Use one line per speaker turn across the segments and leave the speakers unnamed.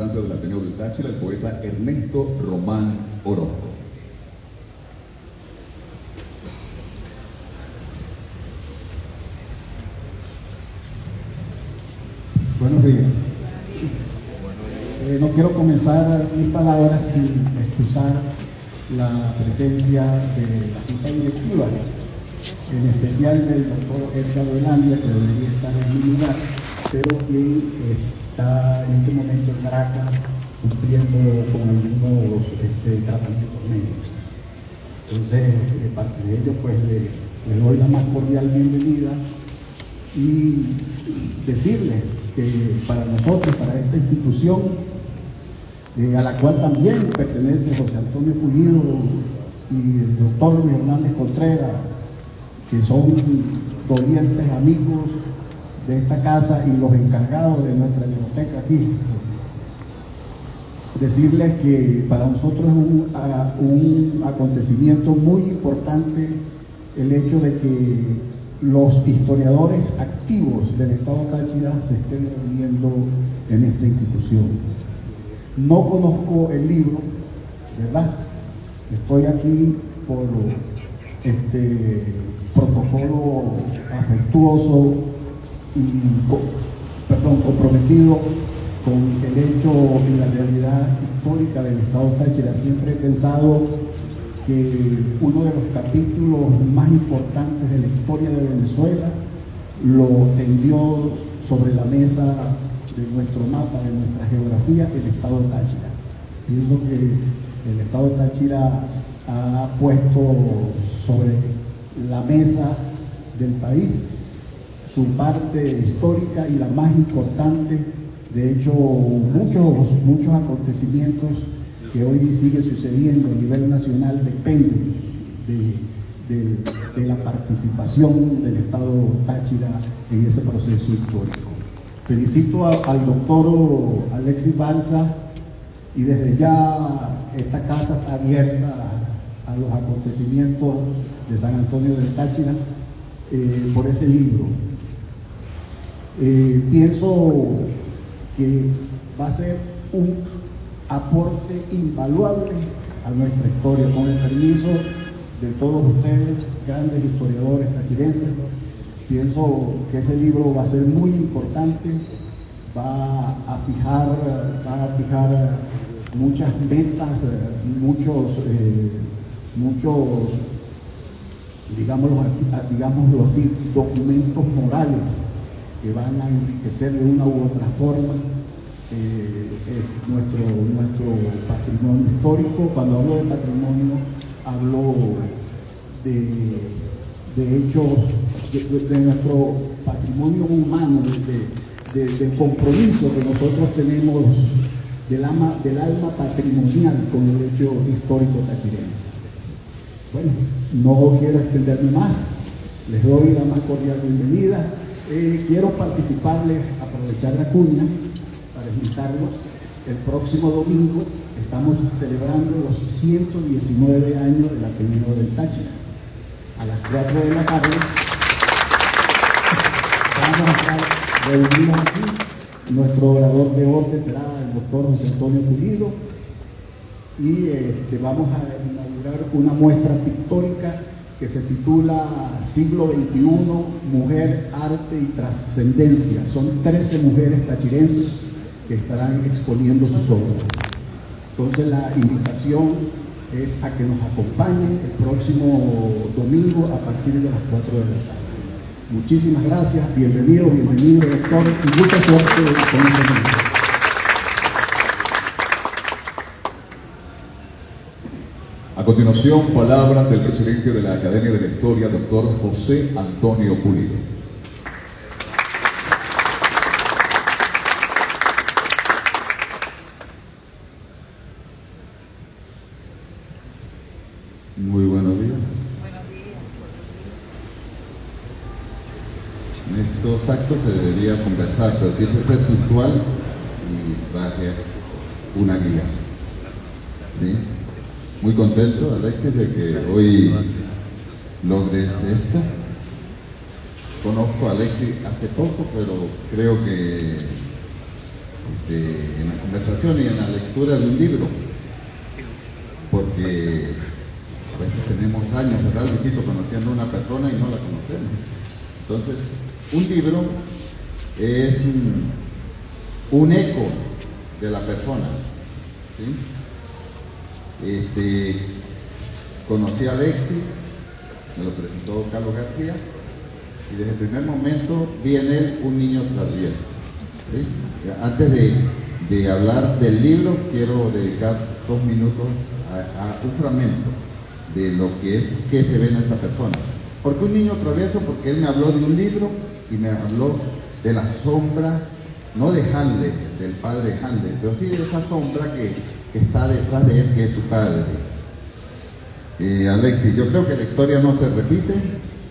representante del Ateneo del Táchira, el poeta Ernesto Román Orozco.
Buenos días. No quiero comenzar mis palabras sin excusar la presencia de la Junta Directiva, en especial del doctor Edgar Velandia, que debería estar en mi lugar, pero que está en este momento en Caracas cumpliendo con algunos tratamientos médicos. Entonces, de parte de ellos, pues le doy la más cordial bienvenida y decirles que para nosotros, para esta institución, a la cual también pertenece José Antonio Pulido y el doctor Hernández Contreras, que son dolientes amigos de esta casa y los encargados de nuestra biblioteca aquí. Decirles que para nosotros es un acontecimiento muy importante el hecho de que los historiadores activos del Estado Táchira se estén reuniendo en esta institución. No conozco el libro, ¿verdad? Estoy aquí por protocolo afectuoso y comprometido con el hecho y la realidad histórica del Estado Táchira. Siempre he pensado que uno de los capítulos más importantes de la historia de Venezuela lo tendió sobre la mesa de nuestro mapa, de nuestra geografía, el Estado Táchira. Pienso que el Estado Táchira ha puesto sobre la mesa del país su parte histórica y la más importante. De hecho, muchos acontecimientos que hoy sigue sucediendo a nivel nacional dependen de la participación del Estado Táchira en ese proceso histórico. Felicito al doctor Alexis Balsa, y desde ya esta casa está abierta a los acontecimientos de San Antonio del Táchira por ese libro. Pienso que va a ser un aporte invaluable a nuestra historia, con el permiso de todos ustedes, grandes historiadores tachirenses. Pienso que ese libro va a ser muy importante, va a fijar muchas metas, muchos, digámoslo así, documentos morales que van a enriquecer de una u otra forma nuestro patrimonio histórico. Cuando hablo de patrimonio, hablo de hechos, de nuestro patrimonio humano, del compromiso que nosotros tenemos del alma patrimonial con el hecho histórico tachirense. Bueno, no quiero extenderme más, les doy la más cordial bienvenida. Quiero participarles, aprovechar la cuña para invitarlos. El próximo domingo estamos celebrando los 119 años del Ateneo del Táchira. A las 4 de la tarde vamos a estar reunidos aquí. Nuestro orador de orden será el doctor José Antonio Pulido y vamos a inaugurar una muestra pictórica que se titula Siglo XXI, Mujer, Arte y Trascendencia. Son 13 mujeres tachirenses que estarán exponiendo sus obras. Entonces la invitación es a que nos acompañen el próximo domingo a partir de las 4 de la tarde. Muchísimas gracias, bienvenido, doctor, y mucha suerte con este libro.
A continuación, palabras del presidente de la Academia de la Historia, doctor José Antonio Pulido.
Muy buenos días.
Buenos días.
En estos actos se debería conversar, pero tiene que ser puntual y traje una guía. ¿Sí? Muy contento, Alexis, de que hoy logres esto. Conozco a Alexis hace poco, pero creo que en la conversación y en la lectura de un libro, porque a veces tenemos años, ¿verdad, Luisito?, conociendo a una persona y no la conocemos. Entonces, un libro es un eco de la persona, ¿sí? Conocí a Alexis, me lo presentó Carlos García, y desde el primer momento vi en él un niño travieso, ¿sí? Antes de hablar del libro, quiero dedicar 2 minutos a un fragmento de lo que es, que se ve en esa persona. ¿Por qué un niño travieso? Porque él me habló de un libro y me habló de la sombra, no de Hamlet, del padre Hamlet, pero sí de esa sombra que está detrás de él, que es su padre. Alexis, yo creo que la historia no se repite,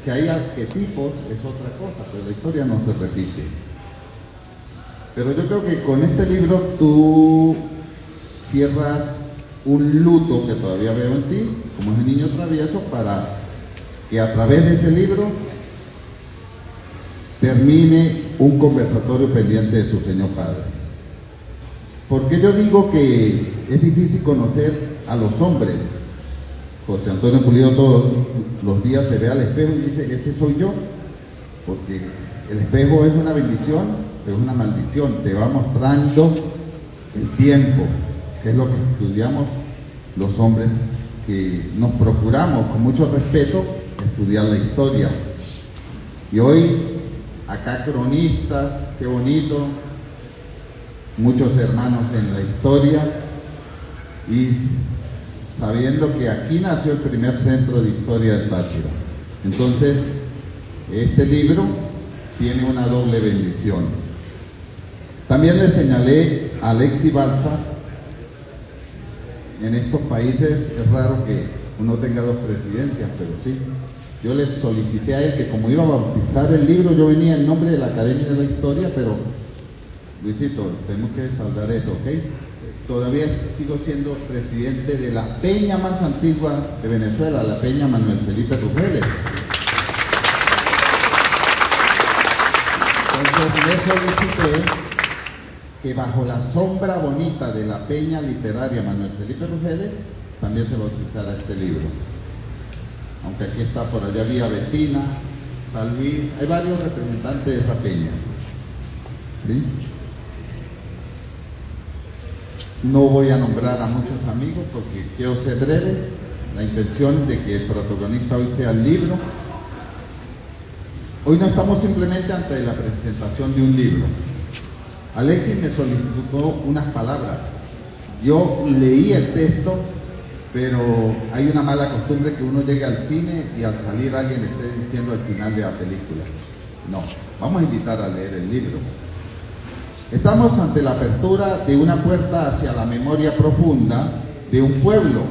que hay arquetipos es otra cosa, pero la historia no se repite. Pero yo creo que con este libro tú cierras un luto que todavía veo en ti, como es el niño travieso, para que a través de ese libro termine un conversatorio pendiente de su Señor Padre. Porque yo digo que es difícil conocer a los hombres. José Antonio Pulido todos los días se ve al espejo y dice, ese soy yo, porque el espejo es una bendición, pero es una maldición, te va mostrando el tiempo, que es lo que estudiamos los hombres, que nos procuramos con mucho respeto estudiar la historia. Y hoy, acá cronistas, qué bonito, muchos hermanos en la historia, y sabiendo que aquí nació el primer centro de historia de Táchira. Entonces, este libro tiene una doble bendición. También le señalé a Alexis Balsa. En estos países es raro que uno tenga 2 presidencias, pero sí. Yo le solicité a él que como iba a bautizar el libro, yo venía en nombre de la Academia de la Historia, pero Luisito, tenemos que saldar eso, ¿ok? Todavía sigo siendo presidente de la peña más antigua de Venezuela, la peña Manuel Felipe Rugeles. Entonces le solicité que bajo la sombra bonita de la peña literaria Manuel Felipe Rugeles también se bautizara este libro. Aunque aquí está, por allá vía Betina, San Luis, hay varios representantes de esa peña, ¿sí? No voy a nombrar a muchos amigos porque quiero ser breve. La intención de que el protagonista hoy sea el libro. Hoy no estamos simplemente ante la presentación de un libro. Alexis me solicitó unas palabras. Yo leí el texto, pero hay una mala costumbre que uno llegue al cine y al salir alguien le esté diciendo al final de la película. No, vamos a invitar a leer el libro. Estamos ante la apertura de una puerta hacia la memoria profunda de un pueblo.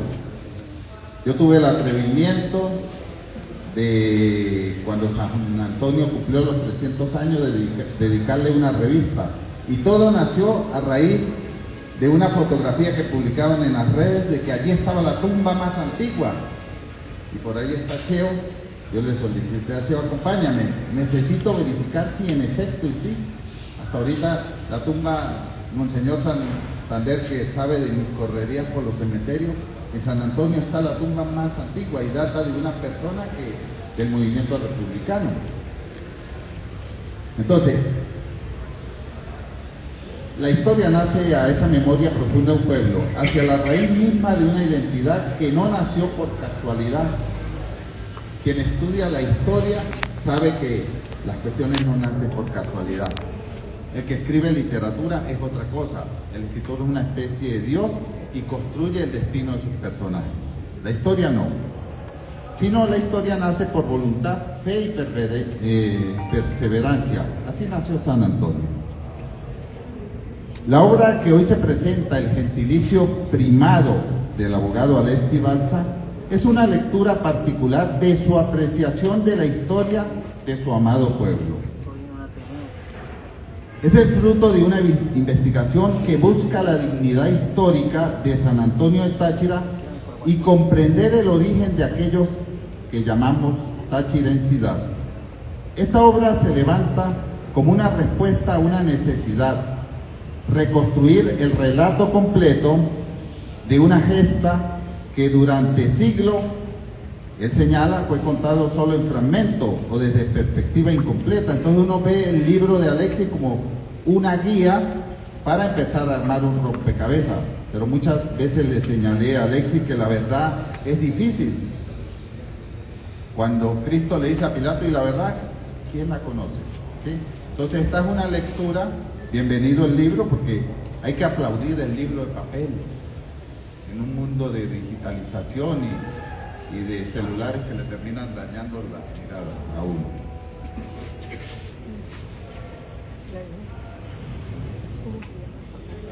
Yo tuve el atrevimiento de, cuando San Antonio cumplió los 300 años, de dedicarle una revista. Y todo nació a raíz de una fotografía que publicaban en las redes de que allí estaba la tumba más antigua. Y por ahí está Cheo. Yo le solicité a Cheo, acompáñame, necesito verificar si en efecto y sí. Hasta ahorita la tumba, Monseñor Santander, que sabe de mis correrías por los cementerios, en San Antonio está la tumba más antigua y data de una persona del movimiento republicano. Entonces, la historia nace a esa memoria profunda de un pueblo, hacia la raíz misma de una identidad que no nació por casualidad. Quien estudia la historia sabe que las cuestiones no nacen por casualidad. El que escribe literatura es otra cosa. El escritor es una especie de Dios y construye el destino de sus personajes. La historia no. Sino la historia nace por voluntad, fe y perseverancia. Así nació San Antonio. La obra que hoy se presenta, el gentilicio primado del abogado Alexis Balsa, es una lectura particular de su apreciación de la historia de su amado pueblo. Es el fruto de una investigación que busca la dignidad histórica de San Antonio de Táchira y comprender el origen de aquellos que llamamos tachirensidad. Esta obra se levanta como una respuesta a una necesidad, reconstruir el relato completo de una gesta que durante siglos, él señala, fue contado solo en fragmentos o desde perspectiva incompleta. Entonces uno ve el libro de Alexis como una guía para empezar a armar un rompecabezas. Pero muchas veces le señalé a Alexis que la verdad es difícil. Cuando Cristo le dice a Pilato, ¿y la verdad? ¿Quién la conoce? ¿Sí? Entonces esta es una lectura, bienvenido el libro, porque hay que aplaudir el libro de papel. En un mundo de digitalización y de celulares que le terminan dañando la mirada a uno.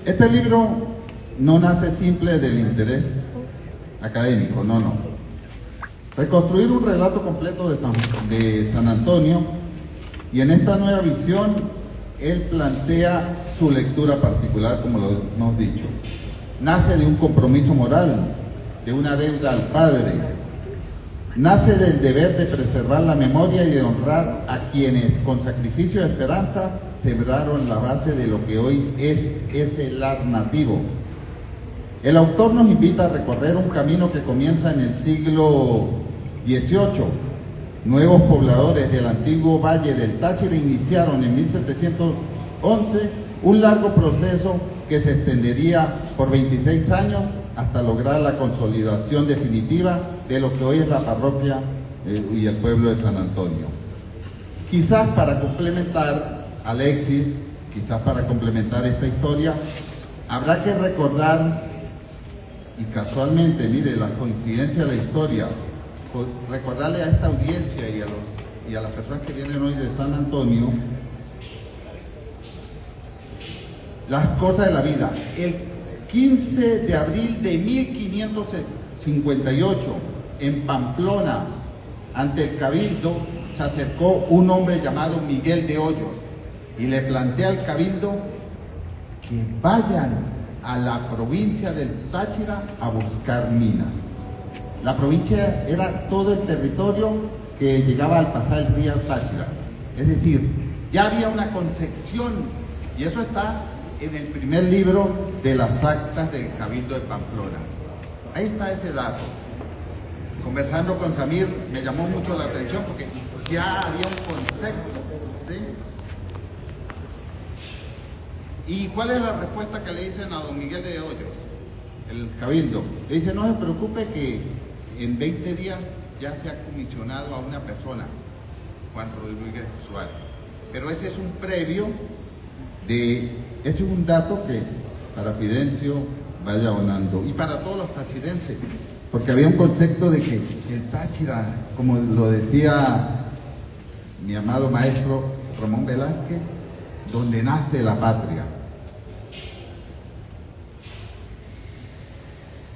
Este libro no nace simple del interés académico, no. Reconstruir un relato completo de San Antonio, y en esta nueva visión él plantea su lectura particular, como lo hemos dicho. Nace de un compromiso moral, de una deuda al Padre, nace del deber de preservar la memoria y de honrar a quienes con sacrificio de esperanza sembraron la base de lo que hoy es el lar nativo. El autor nos invita a recorrer un camino que comienza en el siglo XVIII. Nuevos pobladores del antiguo Valle del Táchira iniciaron en 1711 un largo proceso que se extendería por 26 años hasta lograr la consolidación definitiva de lo que hoy es la parroquia y el pueblo de San Antonio. Quizás para complementar, Alexis, quizás para complementar esta historia, habrá que recordar, y casualmente, mire, la coincidencia de la historia, recordarle a esta audiencia y a las personas que vienen hoy de San Antonio las cosas de la vida. El 15 de abril de 1558, en Pamplona, ante el Cabildo, se acercó un hombre llamado Miguel de Hoyos y le plantea al Cabildo que vayan a la provincia del Táchira a buscar minas. La provincia era todo el territorio que llegaba al pasar el río Táchira. Es decir, ya había una concepción, y eso está en el primer libro de las actas del Cabildo de Pamplona. Ahí está ese dato. Conversando con Samir, me llamó mucho la atención porque ya había un concepto, ¿sí? ¿Y cuál es la respuesta que le dicen a don Miguel de Hoyos, el Cabildo? Le dice, no se preocupe que en 20 días ya se ha comisionado a una persona, Juan Rodríguez Suárez. Pero ese es un previo ese es un dato que para Fidencio vaya abonando y para todos los tachirenses, porque había un concepto de que el Táchira, como lo decía mi amado maestro Ramón Velázquez, donde nace la patria.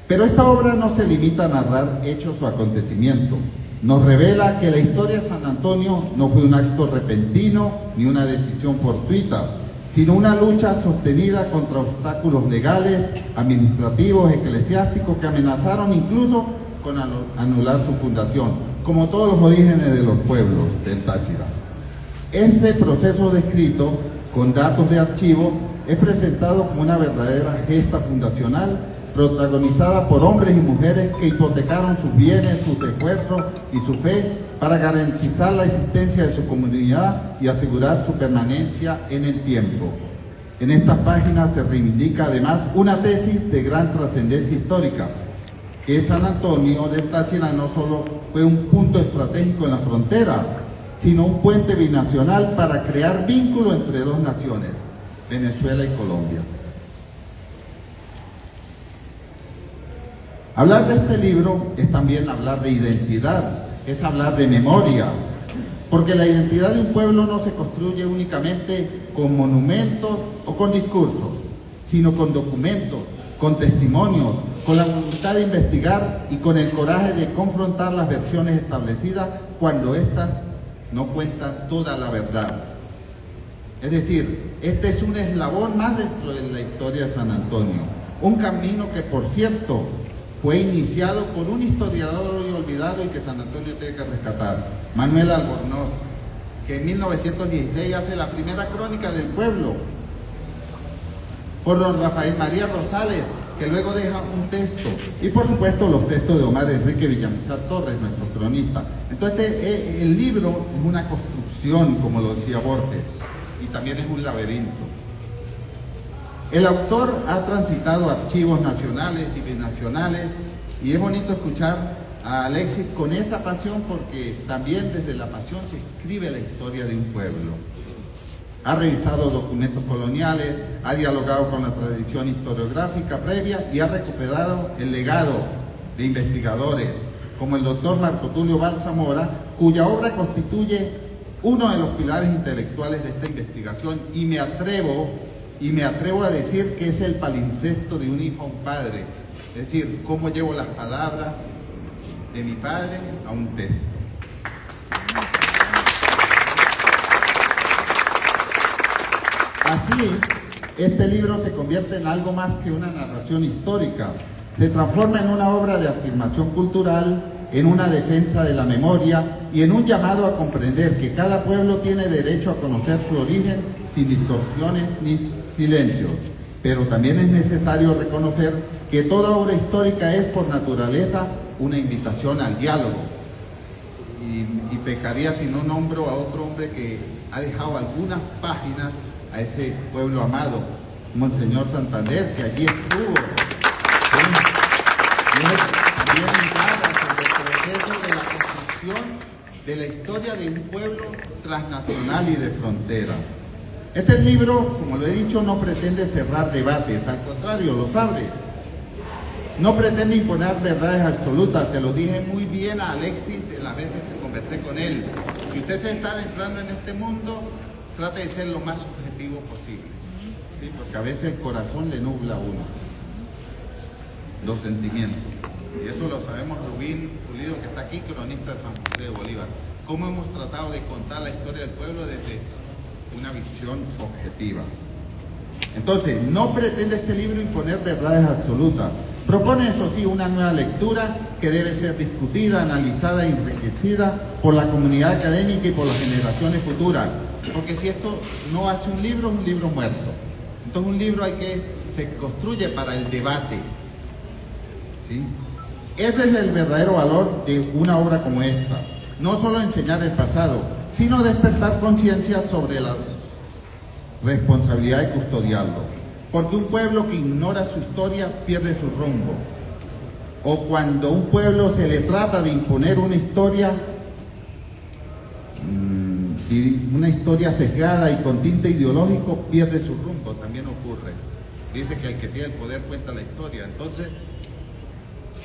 Pero esta obra no se limita a narrar hechos o acontecimientos. Nos revela que la historia de San Antonio no fue un acto repentino ni una decisión fortuita, sino una lucha sostenida contra obstáculos legales, administrativos, eclesiásticos que amenazaron incluso con anular su fundación, como todos los orígenes de los pueblos del Táchira. Este proceso descrito con datos de archivo es presentado como una verdadera gesta fundacional protagonizada por hombres y mujeres que hipotecaron sus bienes, sus esfuerzos y su fe para garantizar la existencia de su comunidad y asegurar su permanencia en el tiempo. En estas páginas se reivindica además una tesis de gran trascendencia histórica, que San Antonio del Táchira no solo fue un punto estratégico en la frontera, sino un puente binacional para crear vínculos entre dos naciones, Venezuela y Colombia. Hablar de este libro es también hablar de identidad, es hablar de memoria, porque la identidad de un pueblo no se construye únicamente con monumentos o con discursos, sino con documentos, con testimonios, con la voluntad de investigar y con el coraje de confrontar las versiones establecidas cuando éstas no cuentan toda la verdad. Es decir, este es un eslabón más dentro de la historia de San Antonio, un camino que, por cierto, fue iniciado por un historiador hoy olvidado y que San Antonio tiene que rescatar, Manuel Albornoz, que en 1916 hace la primera crónica del pueblo. por don Rafael María Rosales, que luego deja un texto, y por supuesto los textos de Omar Enrique Villamizar Torres, nuestro cronista. Entonces el libro es una construcción, como lo decía Borges, y también es un laberinto. El autor ha transitado archivos nacionales y binacionales, y es bonito escuchar a Alexis con esa pasión, porque también desde la pasión se escribe la historia de un pueblo. Ha revisado documentos coloniales, ha dialogado con la tradición historiográfica previa y ha recuperado el legado de investigadores como el doctor Marco Tulio Balsamora, cuya obra constituye uno de los pilares intelectuales de esta investigación, y me atrevo a decir que es el palincesto de un hijo a un padre, es decir, cómo llevo las palabras de mi padre a un texto. Así, este libro se convierte en algo más que una narración histórica. Se transforma en una obra de afirmación cultural, en una defensa de la memoria y en un llamado a comprender que cada pueblo tiene derecho a conocer su origen sin distorsiones ni silencios. Pero también es necesario reconocer que toda obra histórica es por naturaleza una invitación al diálogo. Y pecaría si no nombro a otro hombre que ha dejado algunas páginas a ese pueblo amado, Monseñor Santander, que allí estuvo. También indaga sobre el proceso de la construcción de la historia de un pueblo transnacional y de frontera. Este libro, como lo he dicho, no pretende cerrar debates, al contrario, los abre. No pretende imponer verdades absolutas, se lo dije muy bien a Alexis en las veces que conversé con él. Si usted se está adentrando en este mundo, trate de ser lo más objetivo posible, ¿sí? Porque a veces el corazón le nubla a uno, los sentimientos. Y eso lo sabemos Rubín Pulido, que está aquí, cronista de San José de Bolívar. Cómo hemos tratado de contar la historia del pueblo desde una visión objetiva. Entonces, no pretende este libro imponer verdades absolutas. Propone, eso sí, una nueva lectura que debe ser discutida, analizada y enriquecida por la comunidad académica y por las generaciones futuras. Porque si esto no hace un libro, es un libro muerto. Entonces un libro se construye para el debate, ¿sí? Ese es el verdadero valor de una obra como esta. No solo enseñar el pasado, sino despertar conciencia sobre la responsabilidad de custodiarlo. Porque un pueblo que ignora su historia pierde su rumbo. O cuando a un pueblo se le trata de imponer una historia sesgada y con tinte ideológico, pierde su rumbo. También ocurre. Dice que el que tiene el poder cuenta la historia. Entonces,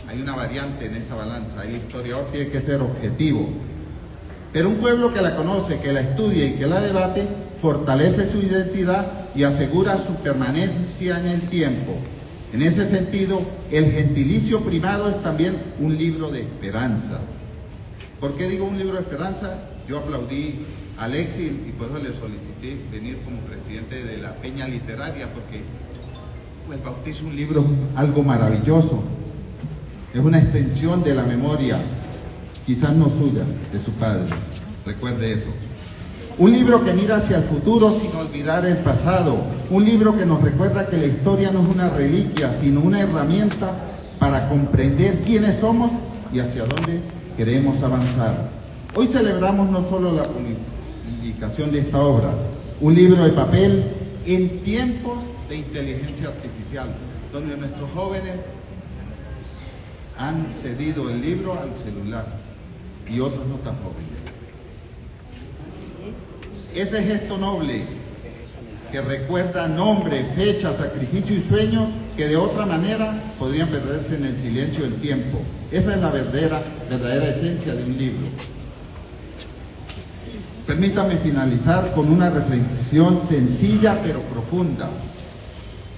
hay una variante en esa balanza. El historiador tiene que ser objetivo. Pero un pueblo que la conoce, que la estudia y que la debate, fortalece su identidad y asegura su permanencia en el tiempo. En ese sentido, el gentilicio primado es también un libro de esperanza. ¿Por qué digo un libro de esperanza? Yo aplaudí a Alexis y por eso le solicité venir como presidente de la Peña Literaria, porque el Bautizo es un libro algo maravilloso. Es una extensión de la memoria, quizás no suya, de su padre. Recuerde eso. Un libro que mira hacia el futuro sin olvidar el pasado. Un libro que nos recuerda que la historia no es una reliquia, sino una herramienta para comprender quiénes somos y hacia dónde queremos avanzar. Hoy celebramos no solo la publicación de esta obra, un libro de papel en tiempos de inteligencia artificial, donde nuestros jóvenes han cedido el libro al celular y otros no tan jóvenes. Ese gesto noble que recuerda nombre, fecha, sacrificio y sueños que de otra manera podrían perderse en el silencio del tiempo. Esa es la verdadera esencia de un libro. Permítame finalizar con una reflexión sencilla pero profunda.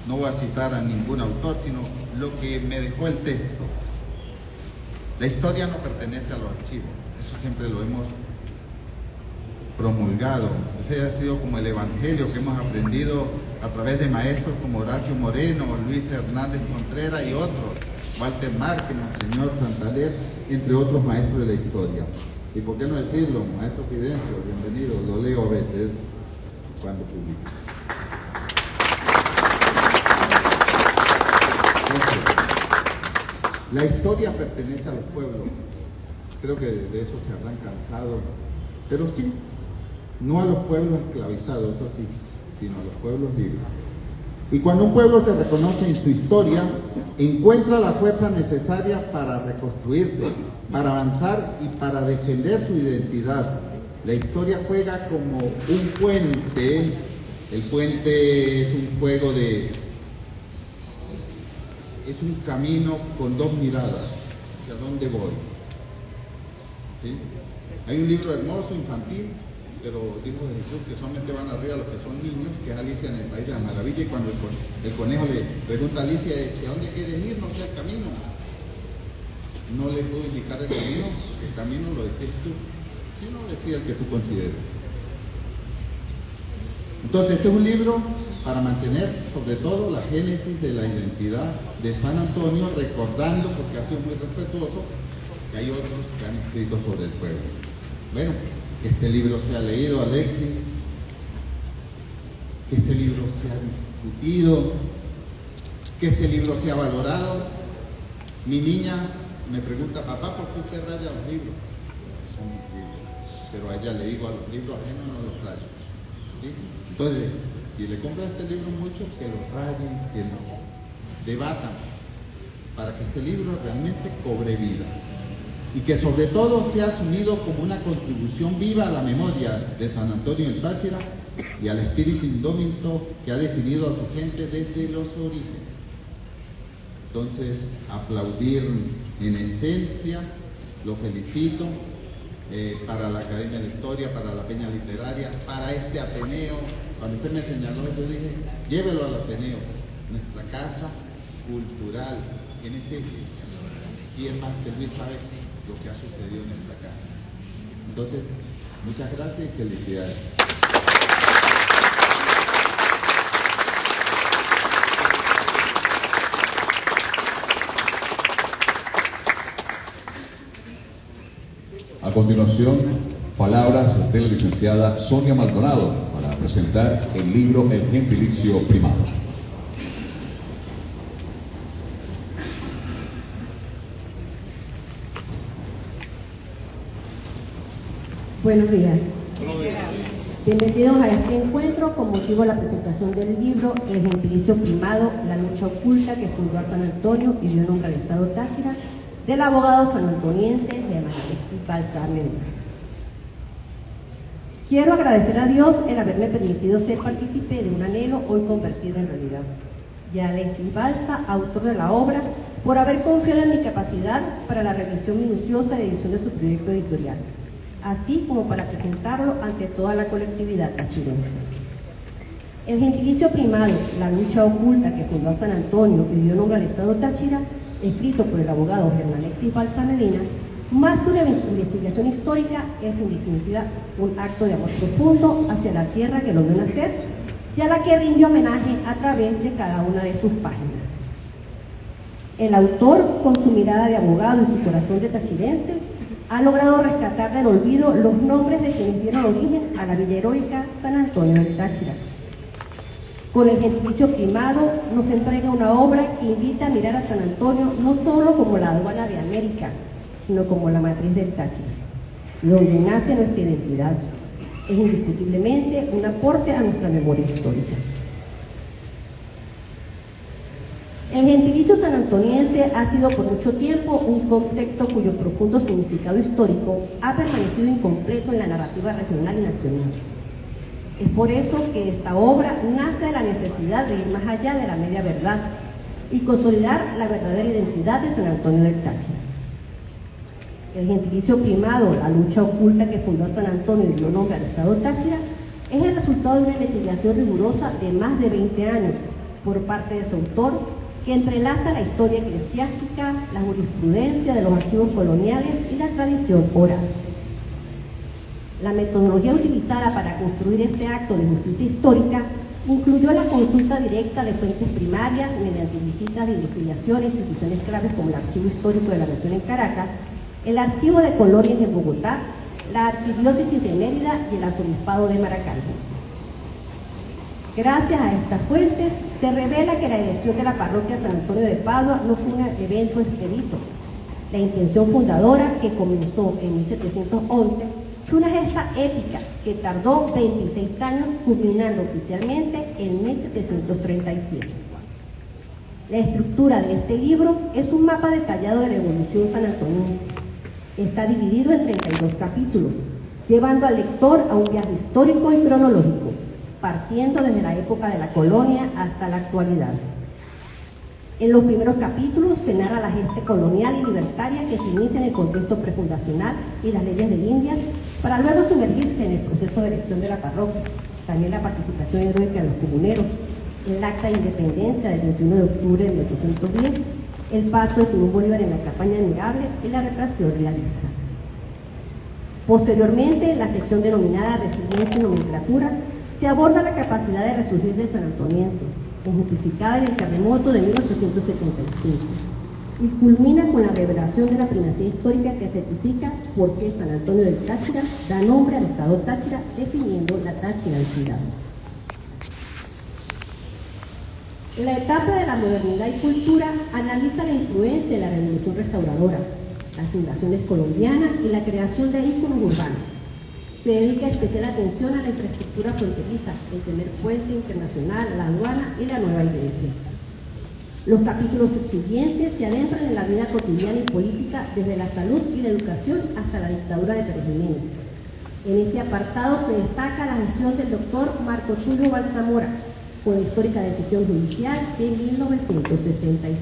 No voy a citar a ningún autor, sino lo que me dejó el texto. La historia no pertenece a los archivos, eso siempre lo hemos promulgado. Ese ha sido como el evangelio que hemos aprendido a través de maestros como Horacio Moreno, Luis Hernández Contreras y otros, Walter Márquez, Monseñor Santander, entre otros maestros de la historia. Y por qué no decirlo, maestro Fidencio, bienvenido, lo leo a veces cuando publico. La historia pertenece a los pueblos. Creo que de eso se habrán cansado. Pero sí, no a los pueblos esclavizados, eso sí, sino a los pueblos libres. Y cuando un pueblo se reconoce en su historia, encuentra la fuerza necesaria para reconstruirse, para avanzar y para defender su identidad. La historia juega como un puente. El puente es un juego es un camino con dos miradas. ¿Hacia dónde voy? ¿Sí? Hay un libro hermoso, infantil, pero dijo Jesús que solamente van arriba los que son niños, que es Alicia en el País de la Maravilla, y cuando el conejo le pregunta a Alicia, ¿a dónde quieres ir? No sé el camino. No le puedo indicar el camino lo decides tú. Yo no decía el que tú consideres. Entonces, este es un libro para mantener, sobre todo, la génesis de la identidad de San Antonio, recordando, porque ha sido muy respetuoso, que hay otros que han escrito sobre el pueblo. Bueno, que este libro sea leído, Alexis, que este libro sea discutido, que este libro sea valorado. Mi niña me pregunta, papá, ¿por qué usted raya los libros? Son mis libros. Pero a ella le digo, a los libros ajenos no los rayo. ¿Sí? Entonces, si le compran este libro mucho, que lo rayen, que lo debatan, para que este libro realmente cobre vida. Y que sobre todo sea asumido como una contribución viva a la memoria de San Antonio del Táchira y al espíritu indómito que ha definido a su gente desde los orígenes. Entonces, aplaudir en esencia, lo felicito, para la Academia de Historia, para la Peña Literaria, para este Ateneo. Cuando usted me señaló, yo dije, llévelo al Ateneo, nuestra casa cultural, en este eje. ¿Quién más que Luis sabe lo que ha sucedido en esta casa? Entonces, muchas gracias y felicidades.
A continuación, palabras de la licenciada Sonia Maldonado para presentar el libro El Gentilicio Primado.
Buenos días. Bienvenidos a este encuentro con motivo de la presentación del libro El Gentilicio Primado, la lucha oculta que fundó a San Antonio y dio nombre al Estado Táchira, del abogado sanantoniense Germán Alexis Balsa Medina. Quiero agradecer a Dios el haberme permitido ser partícipe de un anhelo hoy convertido en realidad, y a Alexis Balsa, autor de la obra, por haber confiado en mi capacidad para la revisión minuciosa y edición de su proyecto editorial, así como para presentarlo ante toda la colectividad tachirense. El Gentilicio Primado, la lucha oculta que fundó a San Antonio y dio nombre al Estado Táchira, escrito por el abogado Germán Alexis Balsa Medina, más que una investigación histórica, es en definitiva un acto de amor profundo hacia la tierra que lo vio nacer y a la que rinde homenaje a través de cada una de sus páginas. El autor, con su mirada de abogado y su corazón de tachirense, ha logrado rescatar del olvido los nombres de quienes dieron origen a la villa heroica San Antonio del Táchira. Con El Gentilicio Primado nos entrega una obra que invita a mirar a San Antonio no solo como la aduana de América, sino como la matriz del Táchira, donde nace nuestra identidad. Es indiscutiblemente un aporte a nuestra memoria histórica. El gentilicio sanantoniense ha sido por mucho tiempo un concepto cuyo profundo significado histórico ha permanecido incompleto en la narrativa regional y nacional. Es por eso que esta obra nace de la necesidad de ir más allá de la media verdad y consolidar la verdadera identidad de San Antonio del Táchira. El gentilicio primado, la lucha oculta que fundó a San Antonio y dio nombre al Estado Táchira, es el resultado de una investigación rigurosa de más de 20 años por parte de su autor, que entrelaza la historia eclesiástica, la jurisprudencia de los archivos coloniales y la tradición oral. La metodología utilizada para construir este acto de justicia histórica incluyó la consulta directa de fuentes primarias mediante visitas de investigación a instituciones claves como el Archivo Histórico de la Nación en Caracas, el Archivo de Colonias en Bogotá, la Arquidiócesis de Mérida y el Arzobispado de Maracaibo. Gracias a estas fuentes, se revela que la elección de la parroquia San Antonio de Padua no fue un evento expedito. La intención fundadora, que comenzó en 1711, fue una gesta épica que tardó 26 años, culminando oficialmente en 1737. La estructura de este libro es un mapa detallado de la evolución sanantoniense. Está dividido en 32 capítulos, llevando al lector a un viaje histórico y cronológico, partiendo desde la época de la colonia hasta la actualidad. En los primeros capítulos se narra la gesta colonial y libertaria que se inicia en el contexto prefundacional y las leyes de Indias, para luego sumergirse en el proceso de elección de la parroquia, también la participación heroica de los comuneros, el acta de independencia del 21 de octubre de 1810, el paso de Simón Bolívar en la campaña admirable y la represión realista. Posteriormente, en la sección denominada Resiliencia y Nomenclatura, se aborda la capacidad de resurgir del sanantoniense, ejemplificada en el terremoto de 1875, y culmina con la revelación de la primacía histórica que certifica por qué San Antonio del Táchira da nombre al estado Táchira, definiendo la tachirensidad. En la etapa de la modernidad y cultura, analiza la influencia de la revolución restauradora, las invasiones colombianas y la creación de íconos urbanos. Se dedica especial atención a la infraestructura fronteriza, el primer puente internacional, la aduana y la nueva iglesia. Los capítulos subsiguientes se adentran en la vida cotidiana y política, desde la salud y la educación hasta la dictadura de Pérez Jiménez. En este apartado se destaca la gestión del doctor Marco Tulio Balsamora, con la histórica decisión judicial de 1967.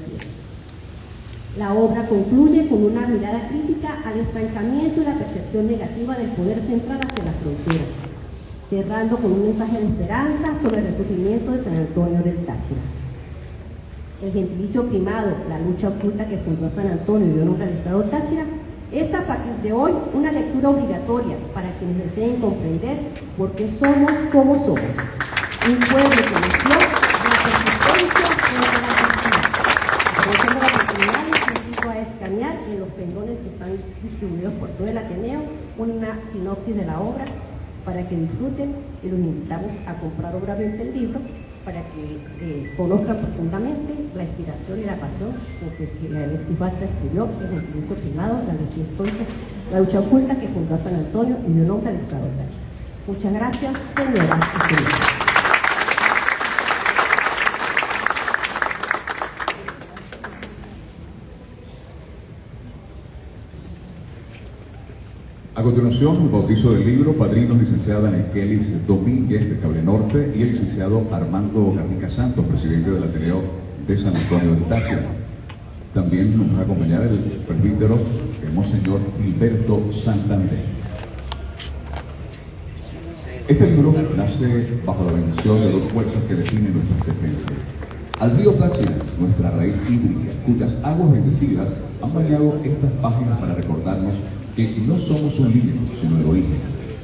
La obra concluye con una mirada crítica al estancamiento y la percepción negativa del poder central hacia la frontera, cerrando con un mensaje de esperanza sobre el resurgimiento de San Antonio del Táchira. El gentilicio primado, la lucha oculta que fundó San Antonio y dio nombre al estado Táchira, es a partir de hoy una lectura obligatoria para quienes deseen comprender por qué somos como somos. Un pueblo que nació de la persistencia y de la adversidad. Aprovechando la oportunidad, les invito a escanear en los pendones que están distribuidos por todo el Ateneo una sinopsis de la obra para que disfruten, y los invitamos a comprar obviamente el libro para que conozcan profundamente la inspiración y la pasión con que Alexis Balsa escribió en el gentilicio privado, la lucha histórica, la lucha oculta que fundó San Antonio y dio nombre al estado de Táchira. Muchas gracias, señoras y señores.
A continuación, el bautizo del libro, padrinos licenciada Nekelis Domínguez de Cable Norte y el licenciado Armando Garnica Santos, presidente del Ateneo de San Antonio del Táchira. También nos va a acompañar el presbítero, el monseñor Gilberto Santander. Este libro nace bajo la bendición de dos fuerzas que definen nuestra existencia. Al río Táchira, nuestra raíz hídrica, cuyas aguas bendecidas han bañado estas páginas para recordarnos que no somos un libro, sino el origen,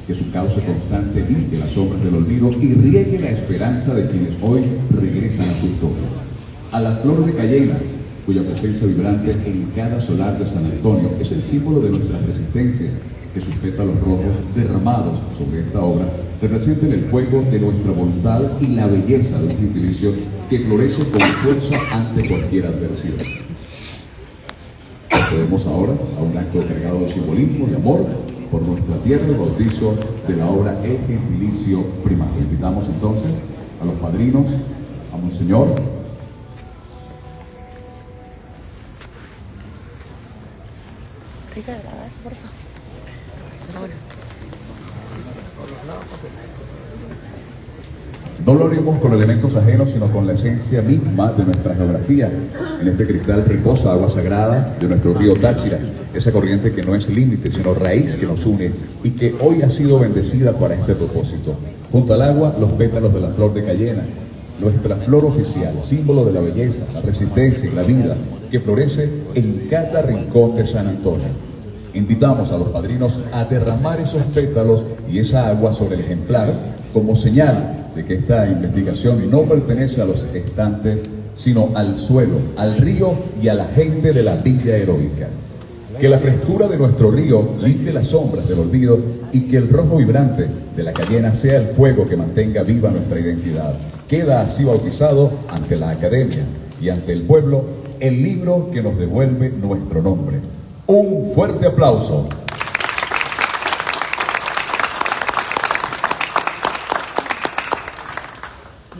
que su cauce constante limpie las sombras del olvido y riegue la esperanza de quienes hoy regresan a su historia. A la flor de cayena, cuya presencia vibrante en cada solar de San Antonio es el símbolo de nuestra resistencia, que sujeta los rojos derramados sobre esta obra, representan el fuego de nuestra voluntad y la belleza de un gentilicio que florece con fuerza ante cualquier adversidad. Procedemos ahora a un acto cargado de simbolismo y amor por nuestra tierra, el bautizo de la obra El Gentilicio Primario. Invitamos entonces a los padrinos, a Monseñor No lo haremos con elementos ajenos, sino con la esencia misma de nuestra geografía. En este cristal reposa agua sagrada de nuestro río Táchira, esa corriente que no es límite, sino raíz que nos une y que hoy ha sido bendecida para este propósito. Junto al agua, los pétalos de la flor de cayena, nuestra flor oficial, símbolo de la belleza, la resistencia y la vida, que florece en cada rincón de San Antonio. Invitamos a los padrinos a derramar esos pétalos y esa agua sobre el ejemplar como señal de que esta investigación no pertenece a los estantes, sino al suelo, al río y a la gente de la villa heroica. Que la frescura de nuestro río limpie las sombras del olvido y que el rojo vibrante de la cayena sea el fuego que mantenga viva nuestra identidad. Queda así bautizado ante la academia y ante el pueblo el libro que nos devuelve nuestro nombre. Un fuerte aplauso.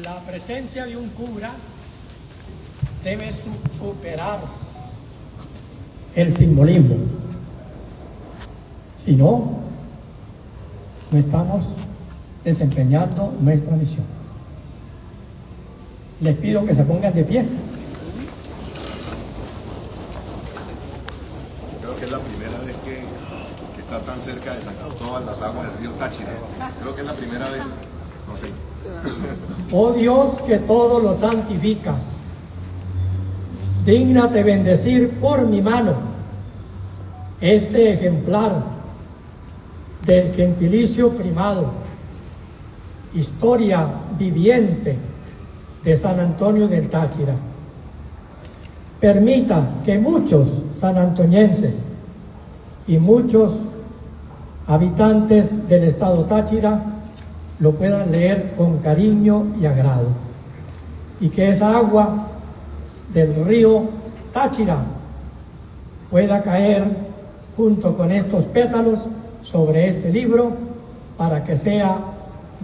La presencia de un cura debe superar el simbolismo. Si no, no estamos desempeñando nuestra misión. Les pido que se pongan de pie.
Creo que es la primera vez que está tan cerca de San Cristóbal, las aguas del río Táchira. Creo que es la primera vez, no sé.
Oh Dios, que todo lo santificas, dígnate bendecir por mi mano este ejemplar del gentilicio primado, historia viviente de San Antonio del Táchira. Permita que muchos sanantoñenses y muchos habitantes del estado Táchira lo puedan leer con cariño y agrado, y que esa agua del río Táchira pueda caer junto con estos pétalos sobre este libro para que sea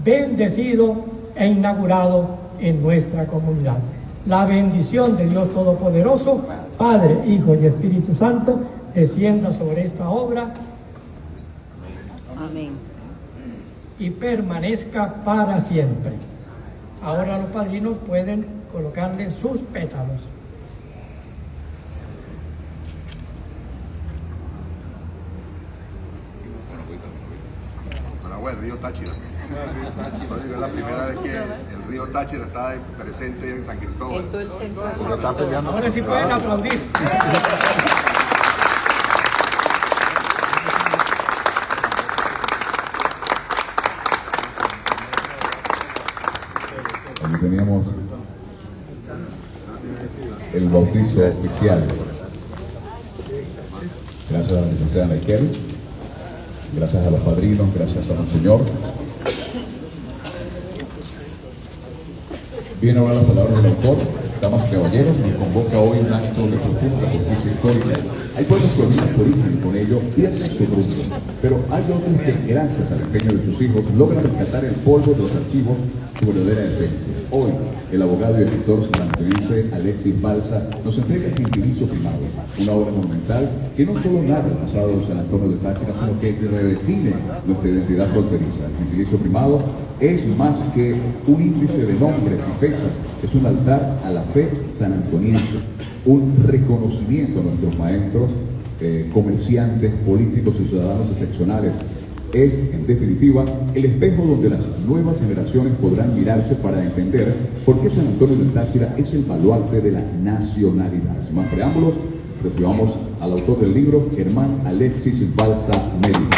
bendecido e inaugurado en nuestra comunidad. La bendición de Dios Todopoderoso, Padre, Hijo y Espíritu Santo, descienda sobre esta obra.
Amén.
Y permanezca para siempre. Ahora los padrinos pueden colocarle sus pétalos.
Al agua del río Táchira. Es la primera vez que el río Táchira está presente en San Cristóbal.
En todo el centro.
Porque están peleando.
Ahora sí pueden aplaudir.
Aquí teníamos el bautizo oficial. Gracias a la licenciada Naikel, gracias a los padrinos, gracias a Monseñor. Viene ahora las palabras del autor. Damas y caballeros, nos convoca hoy un acto de profunda justicia histórica. Hay pueblos que olvidan su origen y con ello pierden su rumbo, pero hay otros que, gracias al empeño de sus hijos, logran rescatar el polvo de los archivos su verdadera esencia. Hoy, el abogado y escritor sanantoniense Alexis Balsa nos entrega El Gentilicio Primado, una obra monumental que no solo narra el pasado de San Antonio de Táchira, sino que redefine nuestra identidad fronteriza. El Gentilicio Primado es más que un índice de nombres y fechas, es un altar a la fe sanantoniense, un reconocimiento a nuestros maestros, comerciantes, políticos y ciudadanos excepcionales. Es, en definitiva, el espejo donde las nuevas generaciones podrán mirarse para entender por qué San Antonio del Táchira es el baluarte de la nacionalidad. Sin más preámbulos, recibamos al autor del libro, Germán Alexis Balsa Mérida.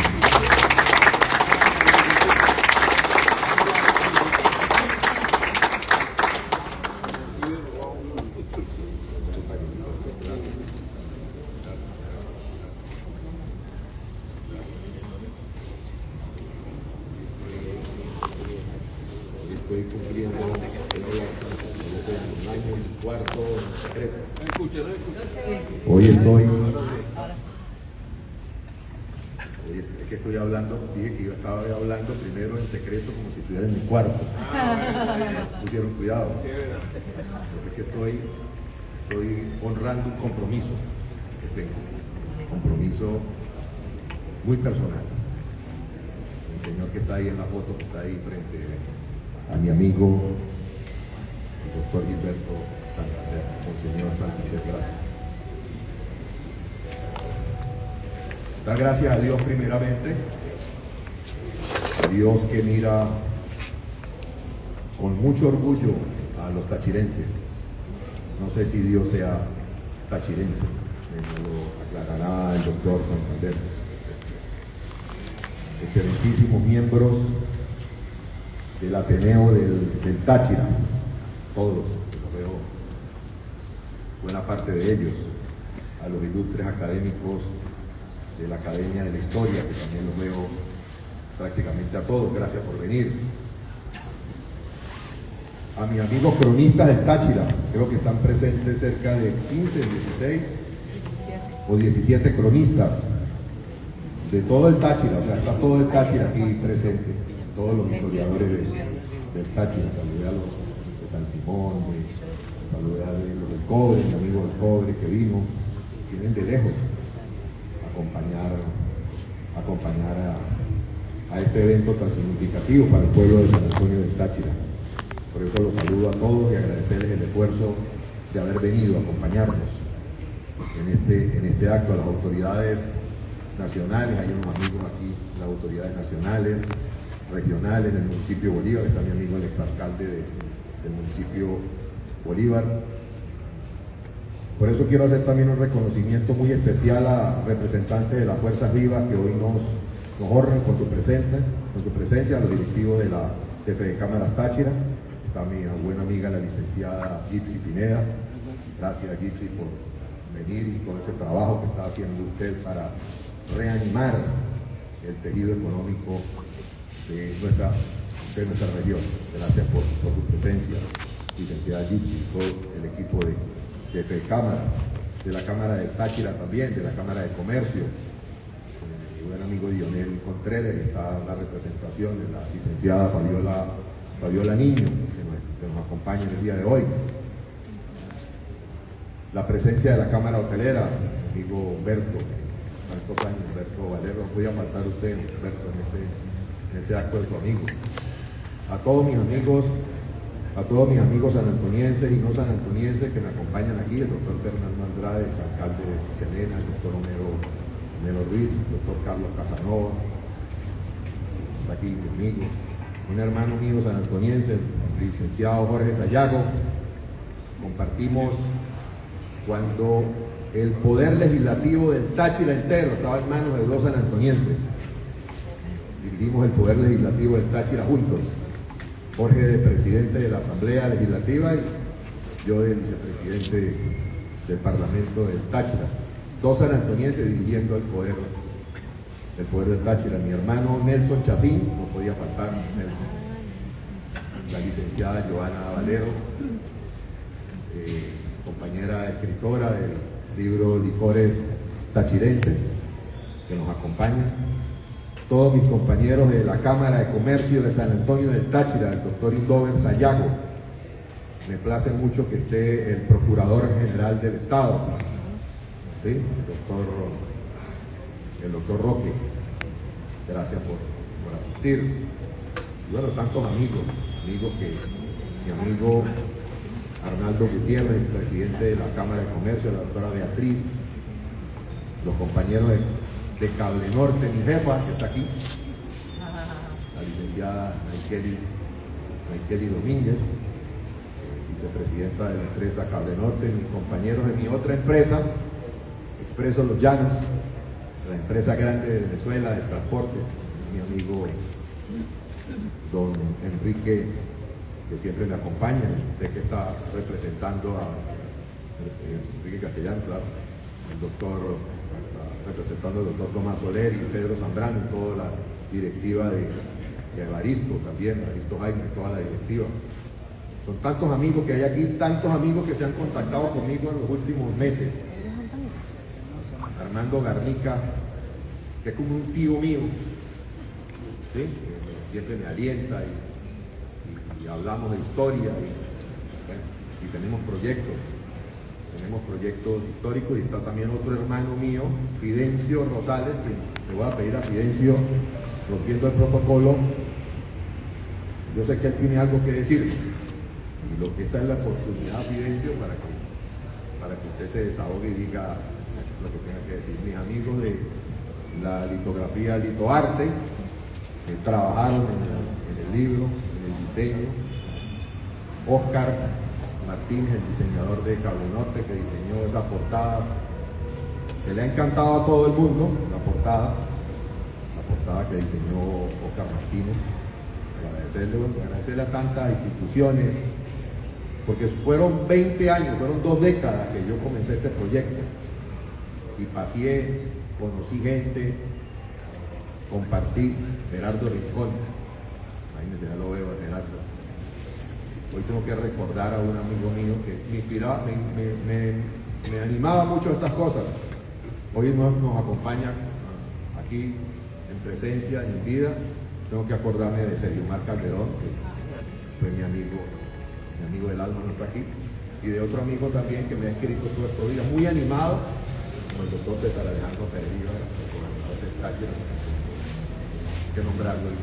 Estoy cumpliendo un año y cuarto secreto. Hoy es que estoy hablando, dije que yo estaba hablando primero en secreto como si estuviera en mi cuarto. Pusieron cuidado. Es que estoy honrando un compromiso que tengo, un compromiso muy personal. El señor que está ahí en la foto, que está ahí frente a mi amigo, el doctor Gilberto Santander, Monseñor Santander, gracias. Dar gracias a Dios primeramente, a Dios que mira con mucho orgullo a los tachirenses. No sé si Dios sea tachirense, me lo aclarará el doctor Santander. Excelentísimos miembros del Ateneo del Táchira, todos, los veo, buena parte de ellos, a los ilustres académicos de la Academia de la Historia, que también los veo prácticamente a todos, gracias por venir. a mis amigos cronistas del Táchira, creo que están presentes cerca de 15, 16 o 17 cronistas de todo el Táchira, o sea, está todo el Táchira aquí presente, todos los historiadores del Táchira. Saludé a los de San Simón, saludé a los del Cobre, mi amigo del Cobre que vino, vienen de lejos a acompañar a este evento tan significativo para el pueblo de San Antonio del Táchira. Por eso los saludo a todos y agradecerles el esfuerzo de haber venido a acompañarnos en este acto. A las autoridades nacionales, hay unos amigos aquí, las autoridades nacionales, regionales del municipio de Bolívar, está mi amigo el exalcalde del municipio Bolívar. Por eso quiero hacer también un reconocimiento muy especial a representantes de las Fuerzas Vivas que hoy nos honran con su presencia, a los directivos de la Jefe de Cámaras Táchira. Está mi buena amiga la licenciada Gypsy Pineda. Gracias Gypsy por venir y todo ese trabajo que está haciendo usted para reanimar el tejido económico de nuestra región. Gracias por su presencia, licenciada Gypsy, todo el equipo de Jefe de Cámaras, de la Cámara de Táchira también, de la Cámara de Comercio. Mi buen amigo Dionel Contreras, está la representación de la licenciada Fabiola Niño, que nos acompaña en el día de hoy. La presencia de la Cámara Hotelera, mi amigo Humberto, tantos años, Humberto Valero, no podía faltar usted, Humberto, en este acto de su amigo. A todos mis amigos sanantonienses y no sanantonienses que me acompañan aquí, el doctor Fernando Andrade, el alcalde de Selena, el doctor Homero Ruiz, el doctor Carlos Casanova, está aquí mi amigo, un hermano mío sanantoniense, el licenciado Jorge Sayago. Compartimos cuando el poder legislativo del Táchira entero estaba en manos de dos sanantonienses. Dirigimos el poder legislativo del Táchira juntos. Jorge de presidente de la Asamblea Legislativa y yo de vicepresidente del Parlamento del Táchira. Dos sanantonienses dirigiendo el poder del Táchira. Mi hermano Nelson Chacín, no podía faltar Nelson. La licenciada Joana Valero, compañera escritora del libro Licores Tachirenses, que nos acompaña. Todos mis compañeros de la Cámara de Comercio de San Antonio del Táchira, el doctor Indover Sayago. Me place mucho que esté el Procurador General del Estado, ¿sí? el doctor Roque. Gracias por asistir. Y bueno, tantos amigos que mi amigo Arnaldo Gutiérrez, el presidente de la Cámara de Comercio, la doctora Beatriz, los compañeros de Cable Norte, mi jefa, que está aquí, la licenciada Naikeli Domínguez, vicepresidenta de la empresa Cable Norte, mis compañeros de mi otra empresa, Expreso Los Llanos, la empresa grande de Venezuela de transporte, mi amigo don Enrique, que siempre me acompaña, sé que está representando a Enrique Castellano, claro, representando al doctor Tomás Soler y Pedro Zambrano y toda la directiva de Evaristo también, Evaristo Jaime, toda la directiva. Son tantos amigos que hay aquí, tantos amigos que se han contactado conmigo en los últimos meses. Armando Garnica, que es como un tío mío, ¿sí? Siempre me alienta y hablamos de historia y tenemos proyectos históricos. Y está también otro hermano mío, Fidencio Rosales, que le voy a pedir a Fidencio, rompiendo el protocolo, yo sé que él tiene algo que decir y lo que esta es la oportunidad, Fidencio, para que usted se desahogue y diga lo que tenga que decir. Mis amigos de la litografía Litoarte, que trabajaron en el libro, en el diseño. Oscar Martínez, el diseñador de Cable Norte, que diseñó esa portada, que le ha encantado a todo el mundo, la portada que diseñó Oscar Martínez. Agradecerle a tantas instituciones, porque fueron 20 años, fueron 2 décadas que yo comencé este proyecto y pasé, conocí gente, compartí. Gerardo Rincón, imagínense, ya lo veo a Gerardo, Hoy tengo que recordar a un amigo mío que me inspiraba, me animaba mucho a estas cosas. Hoy nos acompaña aquí en presencia, en vida. Tengo que acordarme de Sergio Mar Calderón, que fue mi amigo del alma, no está aquí, y de otro amigo también que me ha escrito todos estos días, muy animado, como el doctor César Alejandro Pereira, el gobernador de Táchira, que nombrarlo.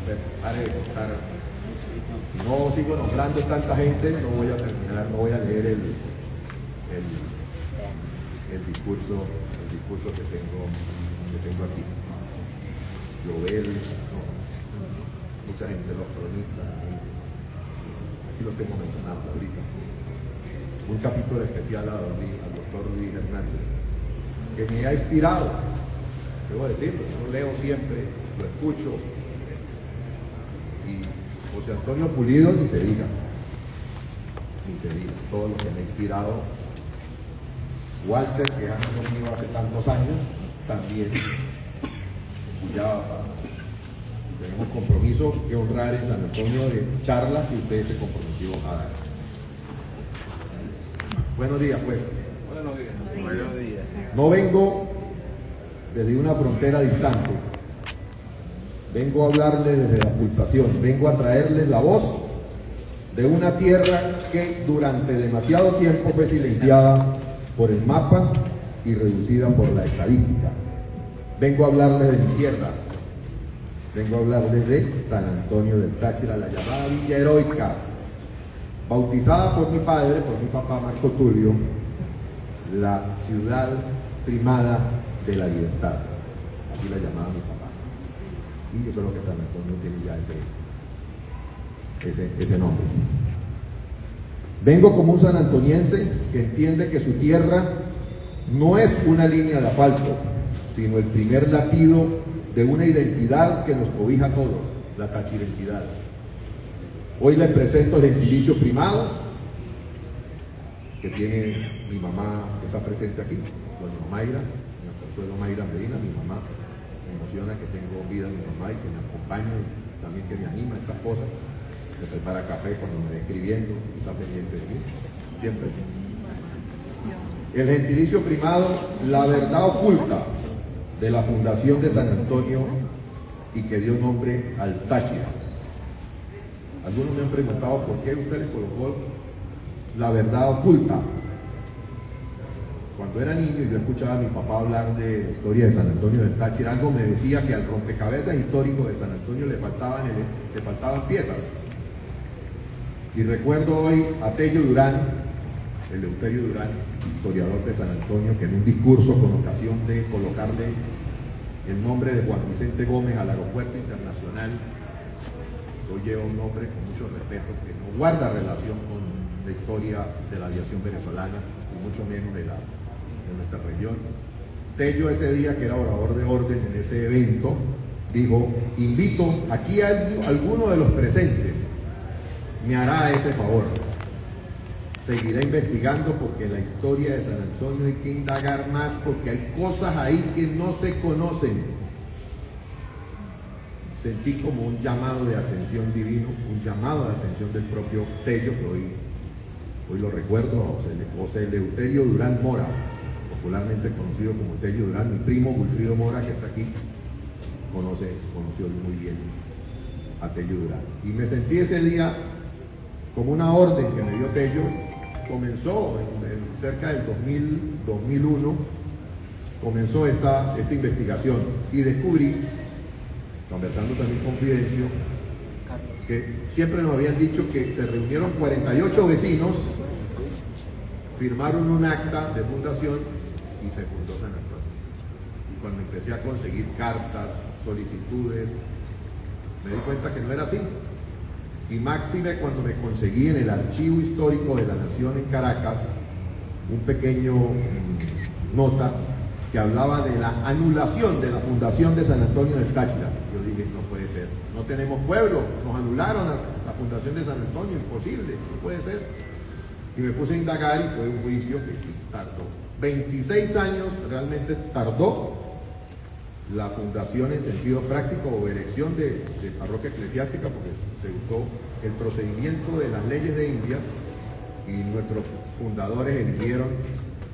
Haré de contar. Si no sigo nombrando tanta gente, no voy a terminar, no voy a leer el discurso que tengo aquí. Jovel, no, mucha gente, los cronistas, aquí lo tengo mencionado ahorita. Un capítulo especial al doctor Luis Hernández, que me ha inspirado, debo decirlo, yo lo leo siempre, lo escucho, y José Antonio Pulido ni se diga, todo lo que me ha inspirado. Walter, que anda conmigo hace tantos años, también, cuya tenemos compromiso que honrar en San Antonio de charlas que usted se comprometió a dar. Buenos días, pues.
Buenos días.
No vengo desde una frontera distante. Vengo a hablarles desde la pulsación. Vengo a traerles la voz de una tierra que durante demasiado tiempo fue silenciada por el mapa y reducida por la estadística. Vengo a hablarles de mi tierra. Vengo a hablarles de San Antonio del Táchira, la llamada Villa Heroica, bautizada por mi padre, por mi papá Marco Tulio, la ciudad primada de la libertad. Así la llamaba mi papá. Y yo creo que San Antonio tiene ya ese nombre. Vengo como un sanantoniense que entiende que su tierra no es una línea de asfalto, sino el primer latido de una identidad que nos cobija a todos, la tachirensidad. Hoy les presento el gentilicio primado que tiene mi mamá, que está presente aquí, doña Mayra, doña Consuelo Mayra Medina, mi mamá. Me emociona que tengo vida mi mamá y que me acompaña y también que me anima a estas cosas. Me prepara café cuando me ve escribiendo, está pendiente de mí, siempre. El gentilicio primado, la verdad oculta de la fundación de San Antonio y que dio nombre al Táchira. Algunos me han preguntado por qué usted le colocó la verdad oculta. Cuando era niño y yo escuchaba a mi papá hablar de la historia de San Antonio del Táchira, algo me decía que al rompecabezas histórico de San Antonio le faltaban piezas. Y recuerdo hoy a Tello Durán, Eleuterio Durán, historiador de San Antonio, que en un discurso con ocasión de colocarle el nombre de Juan Vicente Gómez al aeropuerto internacional, hoy lleva un nombre con mucho respeto que no guarda relación con la historia de la aviación venezolana y mucho menos de nuestra región. Tello ese día, que era orador de orden en ese evento, dijo: invito aquí a alguno de los presentes, me hará ese favor. Seguiré investigando porque la historia de San Antonio hay que indagar más, porque hay cosas ahí que no se conocen. Sentí como un llamado de atención divino, un llamado de atención del propio Tello, que hoy lo recuerdo, a José Eleuterio Durán Mora, popularmente conocido como Tello Durán. Mi primo Wilfrido Mora, que está aquí, conoció muy bien a Tello Durán. Y me sentí ese día como una orden que me dio Tello. Comenzó cerca del 2001, comenzó esta investigación y descubrí, conversando también con Fidencio, que siempre nos habían dicho que se reunieron 48 vecinos, firmaron un acta de fundación y se fundó San Antonio. Y cuando empecé a conseguir cartas, solicitudes, me di cuenta que no era así. Y máxime cuando me conseguí en el Archivo Histórico de la Nación en Caracas un pequeño nota que hablaba de la anulación de la fundación de San Antonio del Táchira. Yo dije, no puede ser, no tenemos pueblo, nos anularon la fundación de San Antonio, imposible, no puede ser. Y me puse a indagar y fue un juicio que sí tardó. 26 años realmente tardó la fundación en sentido práctico o erección de parroquia eclesiástica, porque se usó el procedimiento de las leyes de India y nuestros fundadores eligieron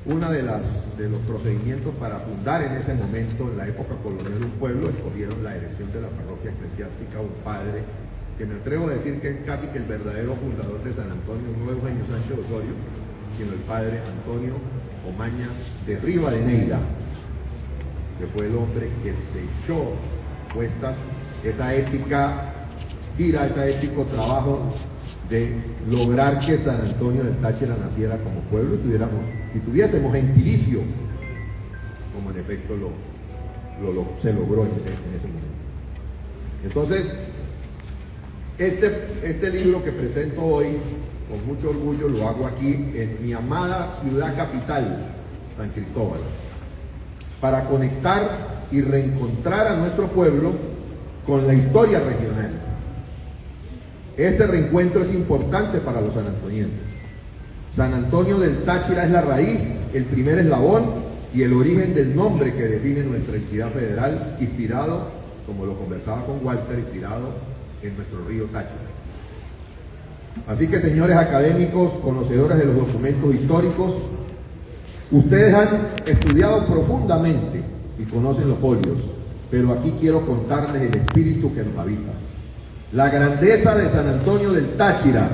uno de los procedimientos para fundar en ese momento, en la época colonial, un pueblo. Escogieron la erección de la parroquia eclesiástica, un padre que me atrevo a decir que es casi que el verdadero fundador de San Antonio, no Eugenio Sánchez Osorio, sino el padre Antonio Omaña de Rivadeneira, que fue el hombre que se echó puestas esa épica gira, ese épico trabajo de lograr que San Antonio del Táchira naciera como pueblo y tuviésemos gentilicio, como en efecto se logró en ese momento. Entonces, este libro que presento hoy, con mucho orgullo, lo hago aquí en mi amada ciudad capital, San Cristóbal, para conectar y reencontrar a nuestro pueblo con la historia regional. Este reencuentro es importante para los sanantonienses. San Antonio del Táchira es la raíz, el primer eslabón y el origen del nombre que define nuestra entidad federal, inspirado, como lo conversaba con Walter, inspirado en nuestro río Táchira. Así que, señores académicos, conocedores de los documentos históricos, ustedes han estudiado profundamente y conocen los folios, pero aquí quiero contarles el espíritu que nos habita. La grandeza de San Antonio del Táchira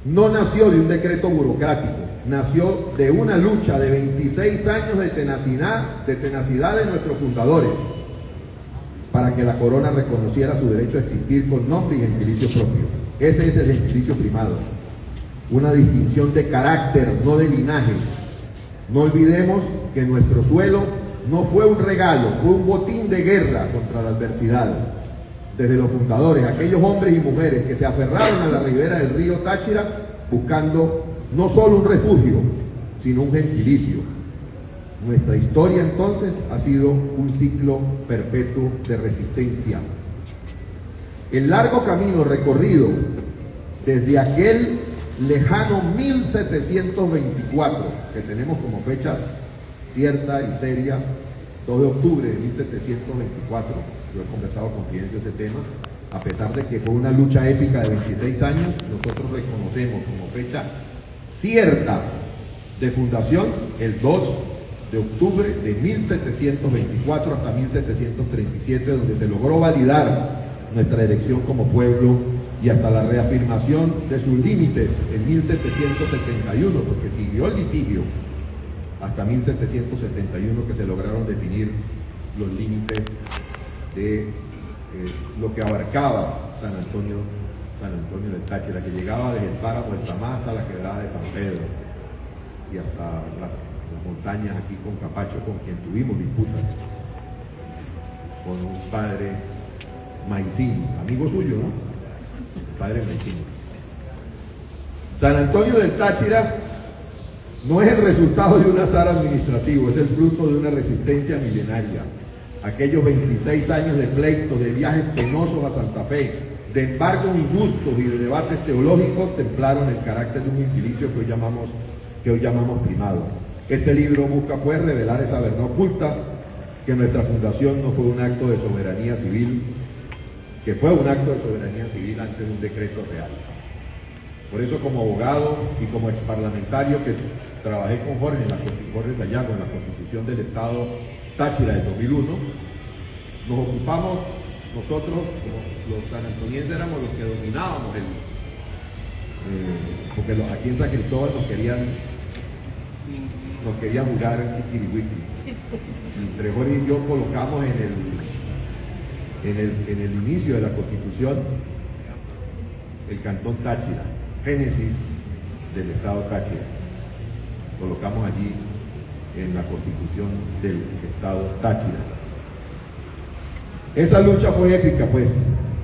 no nació de un decreto burocrático, nació de una lucha de 26 años de tenacidad de nuestros fundadores para que la corona reconociera su derecho a existir con nombre y gentilicio propio. Ese es el gentilicio primado, una distinción de carácter, no de linaje. No olvidemos que nuestro suelo no fue un regalo, fue un botín de guerra contra la adversidad. Desde los fundadores, aquellos hombres y mujeres que se aferraron a la ribera del río Táchira buscando no solo un refugio, sino un gentilicio. Nuestra historia entonces ha sido un ciclo perpetuo de resistencia. El largo camino recorrido desde aquel lejano 1724, que tenemos como fechas cierta y seria, 2 de octubre de 1724, yo he conversado con Fidencio ese tema, a pesar de que fue una lucha épica de 26 años, nosotros reconocemos como fecha cierta de fundación el 2 de octubre de 1724 hasta 1737, donde se logró validar nuestra elección como pueblo y hasta la reafirmación de sus límites en 1771, porque siguió el litigio hasta 1771 que se lograron definir los límites de lo que abarcaba San Antonio del Táchira, que llegaba desde el páramo del Tamá hasta la quebrada de San Pedro y hasta las montañas aquí con Capacho, con quien tuvimos disputas, con un padre Maicín, amigo suyo, ¿no? El padre Maicín. San Antonio del Táchira no es el resultado de un azar administrativo, es el fruto de una resistencia milenaria. Aquellos 26 años de pleitos, de viajes penosos a Santa Fe, de embargos injustos y de debates teológicos templaron el carácter de un gentilicio que hoy llamamos primado. Este libro busca pues revelar esa verdad oculta, que nuestra fundación no fue un acto de soberanía civil, que fue un acto de soberanía civil antes de un decreto real. Por eso, como abogado y como exparlamentario que trabajé con Jorge Sayago en la Constitución del Estado Táchira del 2001, nos ocupamos nosotros, los sanantonienses éramos los que dominábamos porque aquí en San Cristóbal nos querían jugar Kikiriwiki. Entre Jorge y yo colocamos en el inicio de la Constitución el Cantón Táchira, génesis del Estado Táchira. Colocamos allí en la Constitución del Estado Táchira. Esa lucha fue épica, pues,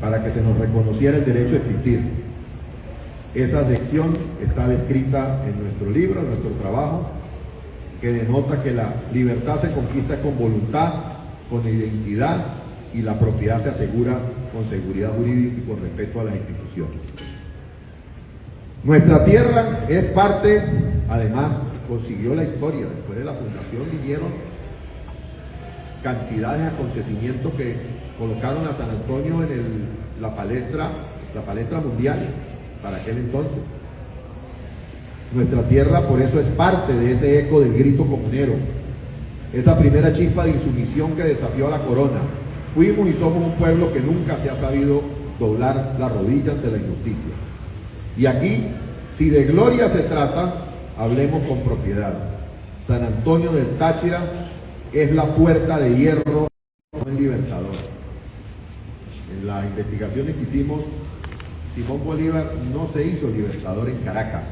para que se nos reconociera el derecho a existir. Esa lección está descrita en nuestro libro, en nuestro trabajo, que denota que la libertad se conquista con voluntad, con identidad, y la propiedad se asegura con seguridad jurídica y con respeto a las instituciones. Nuestra tierra es parte, además, consiguió la historia. Después de la fundación vinieron cantidades de acontecimientos que colocaron a San Antonio en la palestra mundial para aquel entonces. Nuestra tierra por eso es parte de ese eco del grito comunero, esa primera chispa de insumisión que desafió a la corona. Fuimos y somos un pueblo que nunca se ha sabido doblar la rodilla ante la injusticia. Y aquí, si de gloria se trata, hablemos con propiedad. San Antonio del Táchira es la puerta de hierro del Libertador. En las investigaciones que hicimos, Simón Bolívar no se hizo libertador en Caracas.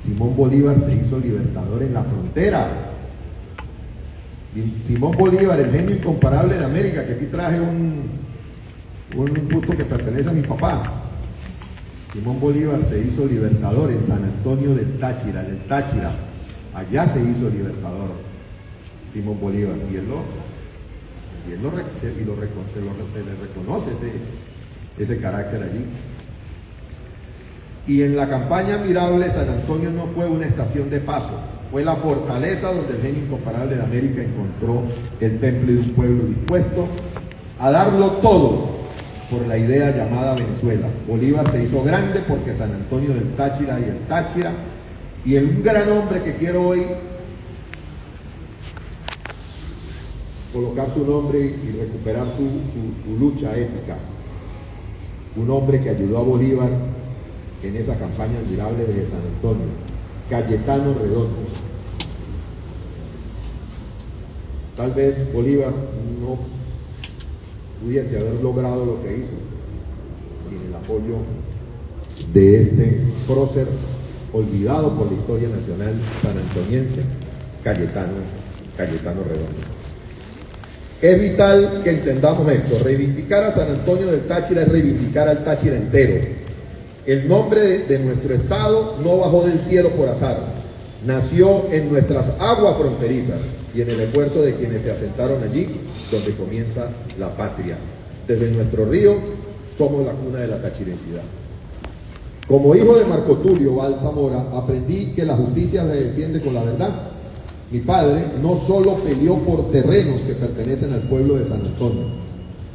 Simón Bolívar se hizo libertador en la frontera. Y Simón Bolívar, el genio incomparable de América, que aquí traje un busto que pertenece a mi papá. Simón Bolívar se hizo libertador en San Antonio del Táchira, en el Táchira. Allá se hizo libertador Simón Bolívar. Y se le reconoce ese carácter allí. Y en la campaña Mirable, San Antonio no fue una estación de paso, fue la fortaleza donde el genio incomparable de América encontró el temple de un pueblo dispuesto a darlo todo por la idea llamada Venezuela. Bolívar se hizo grande porque San Antonio del Táchira y el Táchira, y un gran hombre que quiero hoy colocar su nombre y recuperar su lucha épica. Un hombre que ayudó a Bolívar en esa campaña admirable de San Antonio, Cayetano Redondo. Tal vez Bolívar no pudiese haber logrado lo que hizo sin el apoyo de este prócer olvidado por la historia nacional sanantoniense, Cayetano Redondo. Es vital que entendamos esto. Reivindicar a San Antonio del Táchira es reivindicar al Táchira entero. El nombre de nuestro estado no bajó del cielo por azar, nació en nuestras aguas fronterizas y en el esfuerzo de quienes se asentaron allí, donde comienza la patria. Desde nuestro río somos la cuna de la tachirensidad. Como hijo de Marco Tulio Val Zamora, aprendí que la justicia se defiende con la verdad. Mi padre no solo peleó por terrenos que pertenecen al pueblo de San Antonio,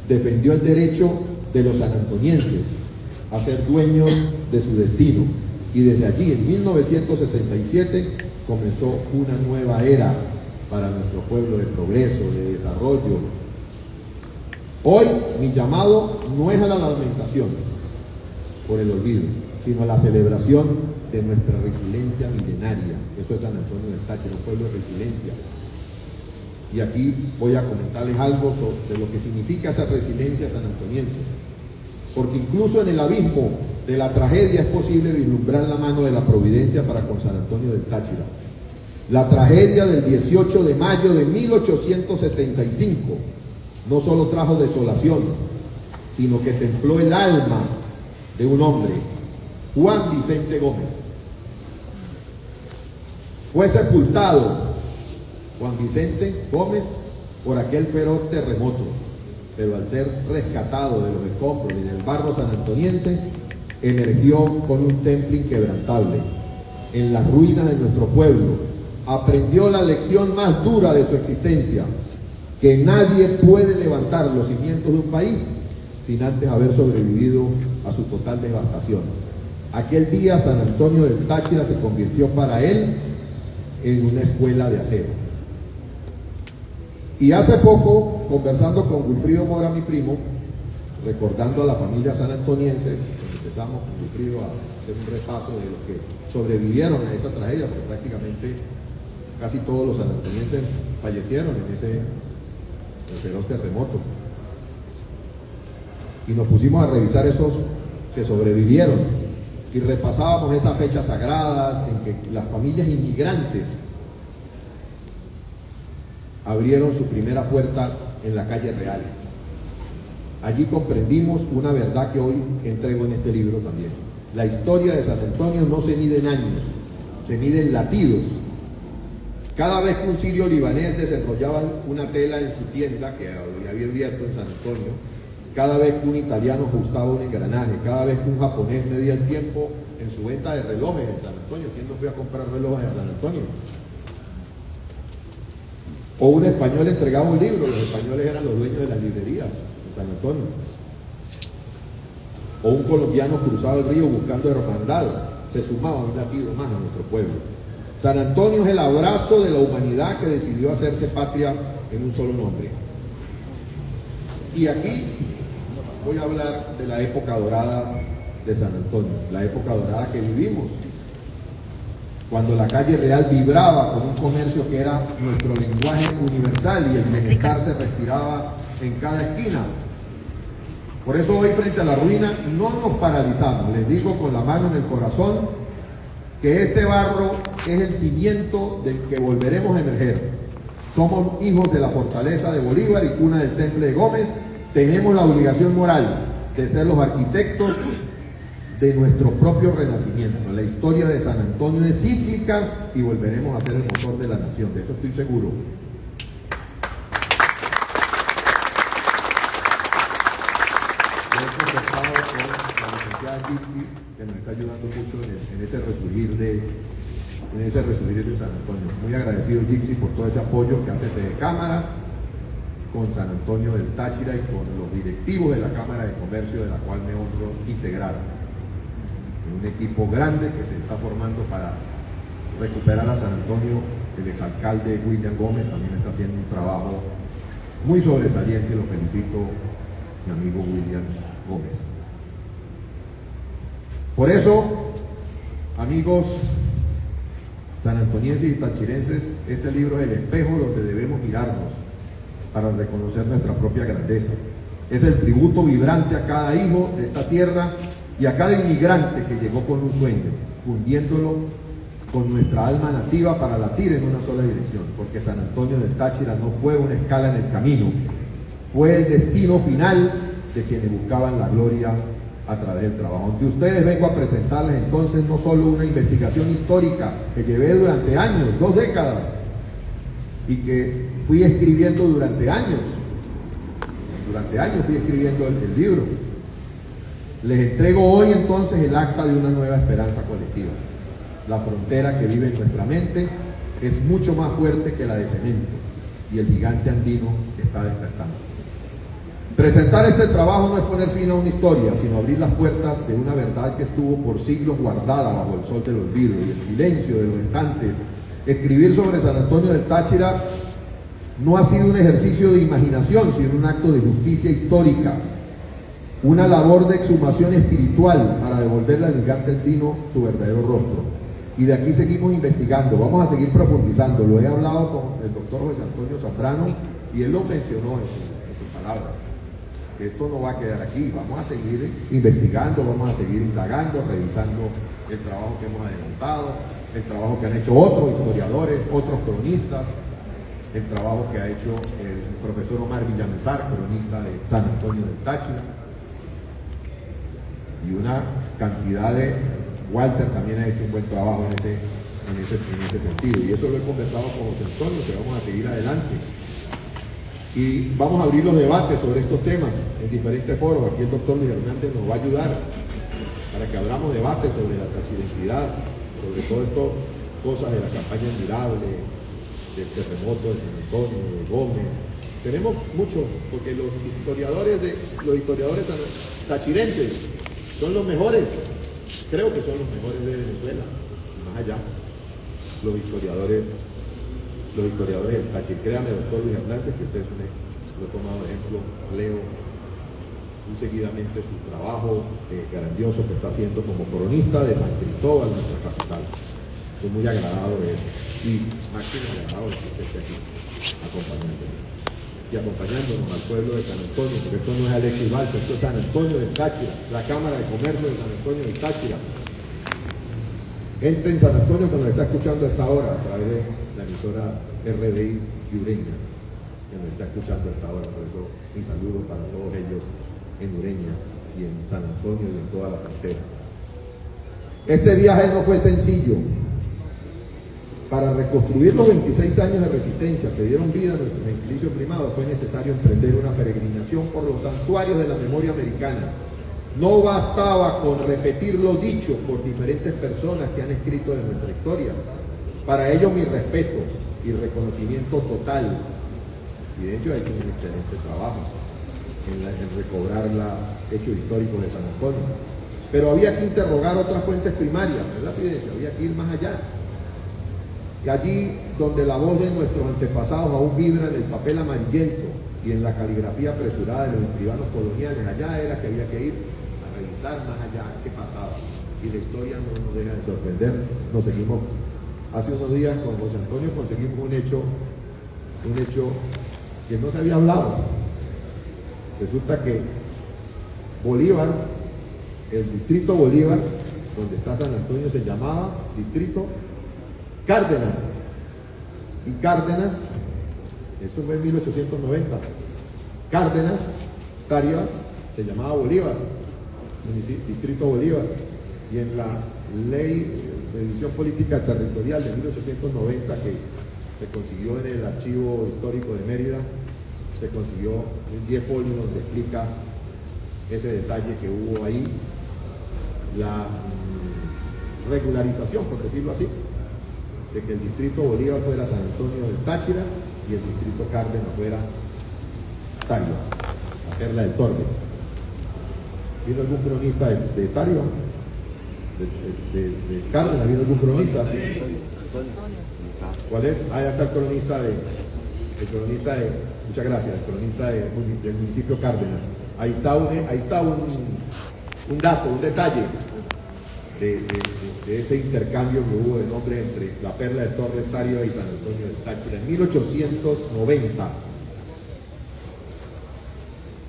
defendió el derecho de los sanantonienses a ser dueños de su destino, y desde allí en 1967 comenzó una nueva era para nuestro pueblo de progreso, de desarrollo. Hoy mi llamado no es a la lamentación por el olvido, sino a la celebración de nuestra resiliencia milenaria. Eso es San Antonio del Táchira, un pueblo de resiliencia. Y aquí voy a comentarles algo de lo que significa esa resiliencia sanantoniense. Porque incluso en el abismo de la tragedia es posible vislumbrar la mano de la providencia para con San Antonio del Táchira. La tragedia del 18 de mayo de 1875 no solo trajo desolación, sino que templó el alma de un hombre, Juan Vicente Gómez. Fue sepultado Juan Vicente Gómez por aquel feroz terremoto, pero al ser rescatado de los escombros y del barro sanantoniense, emergió con un temple inquebrantable. En las ruinas de nuestro pueblo, aprendió la lección más dura de su existencia, que nadie puede levantar los cimientos de un país sin antes haber sobrevivido a su total devastación. Aquel día San Antonio del Táchira se convirtió para él en una escuela de acero. Y hace poco, conversando con Wilfrido Mora, mi primo, recordando a la familia sanantoniense, empezamos con Wilfrido a hacer un repaso de los que sobrevivieron a esa tragedia, porque prácticamente casi todos los sanantonienses fallecieron en ese feroz terremoto. Y nos pusimos a revisar esos que sobrevivieron y repasábamos esas fechas sagradas en que las familias inmigrantes abrieron su primera puerta en la calle Real. Allí comprendimos una verdad que hoy entrego en este libro también. La historia de San Antonio no se mide en años, se mide en latidos. Cada vez que un sirio libanés desenrollaba una tela en su tienda que había abierto en San Antonio, cada vez que un italiano ajustaba un engranaje, cada vez que un japonés medía el tiempo en su venta de relojes en San Antonio. ¿Quién no fue a comprar relojes a San Antonio?
O un español entregaba un libro, los españoles eran los dueños de las librerías en San Antonio. O un colombiano cruzaba el río buscando hermandad, se sumaba un latido más a nuestro pueblo. San Antonio es el abrazo de la humanidad que decidió hacerse patria en un solo nombre. Y aquí voy a hablar de la época dorada de San Antonio, la época dorada que vivimos, cuando la calle real vibraba con un comercio que era nuestro lenguaje universal y el bienestar se respiraba en cada esquina. Por eso hoy, frente a la ruina, no nos paralizamos. Les digo con la mano en el corazón que este barro es el cimiento del que volveremos a emerger. Somos hijos de la fortaleza de Bolívar y cuna del Temple de Gómez. Tenemos la obligación moral de ser los arquitectos de nuestro propio renacimiento. La historia de San Antonio es cíclica y volveremos a ser el motor de la nación, de eso estoy seguro. Yo he conversado con la licenciada Gipsy, que nos está ayudando mucho en ese resurgir de San Antonio. Muy agradecido, Gipsy, por todo ese apoyo que hace desde cámaras con San Antonio del Táchira y con los directivos de la Cámara de Comercio, de la cual me honro integrar. Un equipo grande que se está formando para recuperar a San Antonio. El exalcalde William Gómez también está haciendo un trabajo muy sobresaliente, lo felicito, mi amigo William Gómez. Por eso, amigos sanantonienses y tachirenses, este libro es el espejo donde debemos mirarnos para reconocer nuestra propia grandeza. Es el tributo vibrante a cada hijo de esta tierra y a cada inmigrante que llegó con un sueño, fundiéndolo con nuestra alma nativa para latir en una sola dirección, porque San Antonio del Táchira no fue una escala en el camino, fue el destino final de quienes buscaban la gloria a través del trabajo. Ante ustedes vengo a presentarles entonces no solo una investigación histórica que llevé durante años, 2 décadas, y que fui escribiendo durante años fui escribiendo el libro. Les entrego hoy entonces el acta de una nueva esperanza colectiva. La frontera que vive en nuestra mente es mucho más fuerte que la de cemento y el gigante andino está despertando. Presentar este trabajo no es poner fin a una historia, sino abrir las puertas de una verdad que estuvo por siglos guardada bajo el sol del olvido y el silencio de los estantes. Escribir sobre San Antonio del Táchira no ha sido un ejercicio de imaginación, sino un acto de justicia histórica, una labor de exhumación espiritual para devolverle al gigante andino su verdadero rostro. Y de aquí seguimos investigando, vamos a seguir profundizando. Lo he hablado con el doctor José Antonio Zambrano y él lo mencionó en sus palabras. Esto no va a quedar aquí, vamos a seguir investigando, vamos a seguir indagando, revisando el trabajo que hemos adelantado, el trabajo que han hecho otros historiadores, otros cronistas, el trabajo que ha hecho el profesor Omar Villamizar, cronista de San Antonio del Táchira, y una cantidad de... Walter también ha hecho un buen trabajo en ese sentido, y eso lo he conversado con José Antonio, que vamos a seguir adelante. Y vamos a abrir los debates sobre estos temas en diferentes foros. Aquí el doctor Luis Hernández nos va a ayudar para que abramos debates sobre la tachirensidad, sobre todo esto, cosas de la campaña admirable, del terremoto de San Antonio, de Gómez. Tenemos mucho, porque los historiadores tachirenses son los mejores, creo que son los mejores de Venezuela, más allá, los historiadores del Táchira. Créame, doctor Luis Hernández, que usted lo he tomado de ejemplo, leo muy seguidamente su trabajo grandioso que está haciendo como cronista de San Cristóbal, nuestra capital. Estoy muy agradado de eso, y máximo agradado de que usted esté aquí acompañándonos al pueblo de San Antonio, porque esto no es Alexis Balsa, esto es San Antonio del Táchira, la Cámara de Comercio de San Antonio del Táchira. Gente en San Antonio que nos está escuchando a esta hora a través de la emisora RDI de Ureña, que nos está escuchando a esta hora. Por eso mi saludo para todos ellos en Ureña y en San Antonio y en toda la frontera. Este viaje no fue sencillo. Para reconstruir los 26 años de resistencia que dieron vida a nuestro gentilicio primado, fue necesario emprender una peregrinación por los santuarios de la memoria americana. No bastaba con repetir lo dicho por diferentes personas que han escrito de nuestra historia. Para ello mi respeto, y reconocimiento total. Fidencio ha hecho un excelente trabajo en recobrar hechos históricos de San Antonio. Pero había que interrogar otras fuentes primarias, ¿verdad, Fidencio? Había que ir más allá. Y allí donde la voz de nuestros antepasados aún vibra en el papel amarillento y en la caligrafía apresurada de los escribanos coloniales, allá era que había que ir a revisar más allá qué pasaba. Y la historia no nos deja de sorprender. Nos seguimos. Hace unos días con José Antonio conseguimos un hecho que no se había hablado. Resulta que Bolívar, el distrito Bolívar, donde está San Antonio, se llamaba distrito Cárdenas. Y Cárdenas, eso fue en 1890. Cárdenas, Táriba, se llamaba Bolívar, distrito Bolívar. Y en la ley de división política territorial de 1890, que se consiguió en el archivo histórico de Mérida, se consiguió un 10 folios donde explica ese detalle que hubo ahí, la regularización, por decirlo así, de que el distrito Bolívar fuera San Antonio del Táchira y el distrito Cárdenas fuera Táriba, la perla del Tormes. ¿Vino algún cronista de Táriba? De Cárdenas, ¿vino algún cronista? ¿Cuál es? Ah, ya está el cronista de muchas gracias, el cronista del municipio Cárdenas. Ahí está un dato, un detalle de ese intercambio que hubo de nombre entre la perla de Torres, Táriba y San Antonio del Táchira en 1890.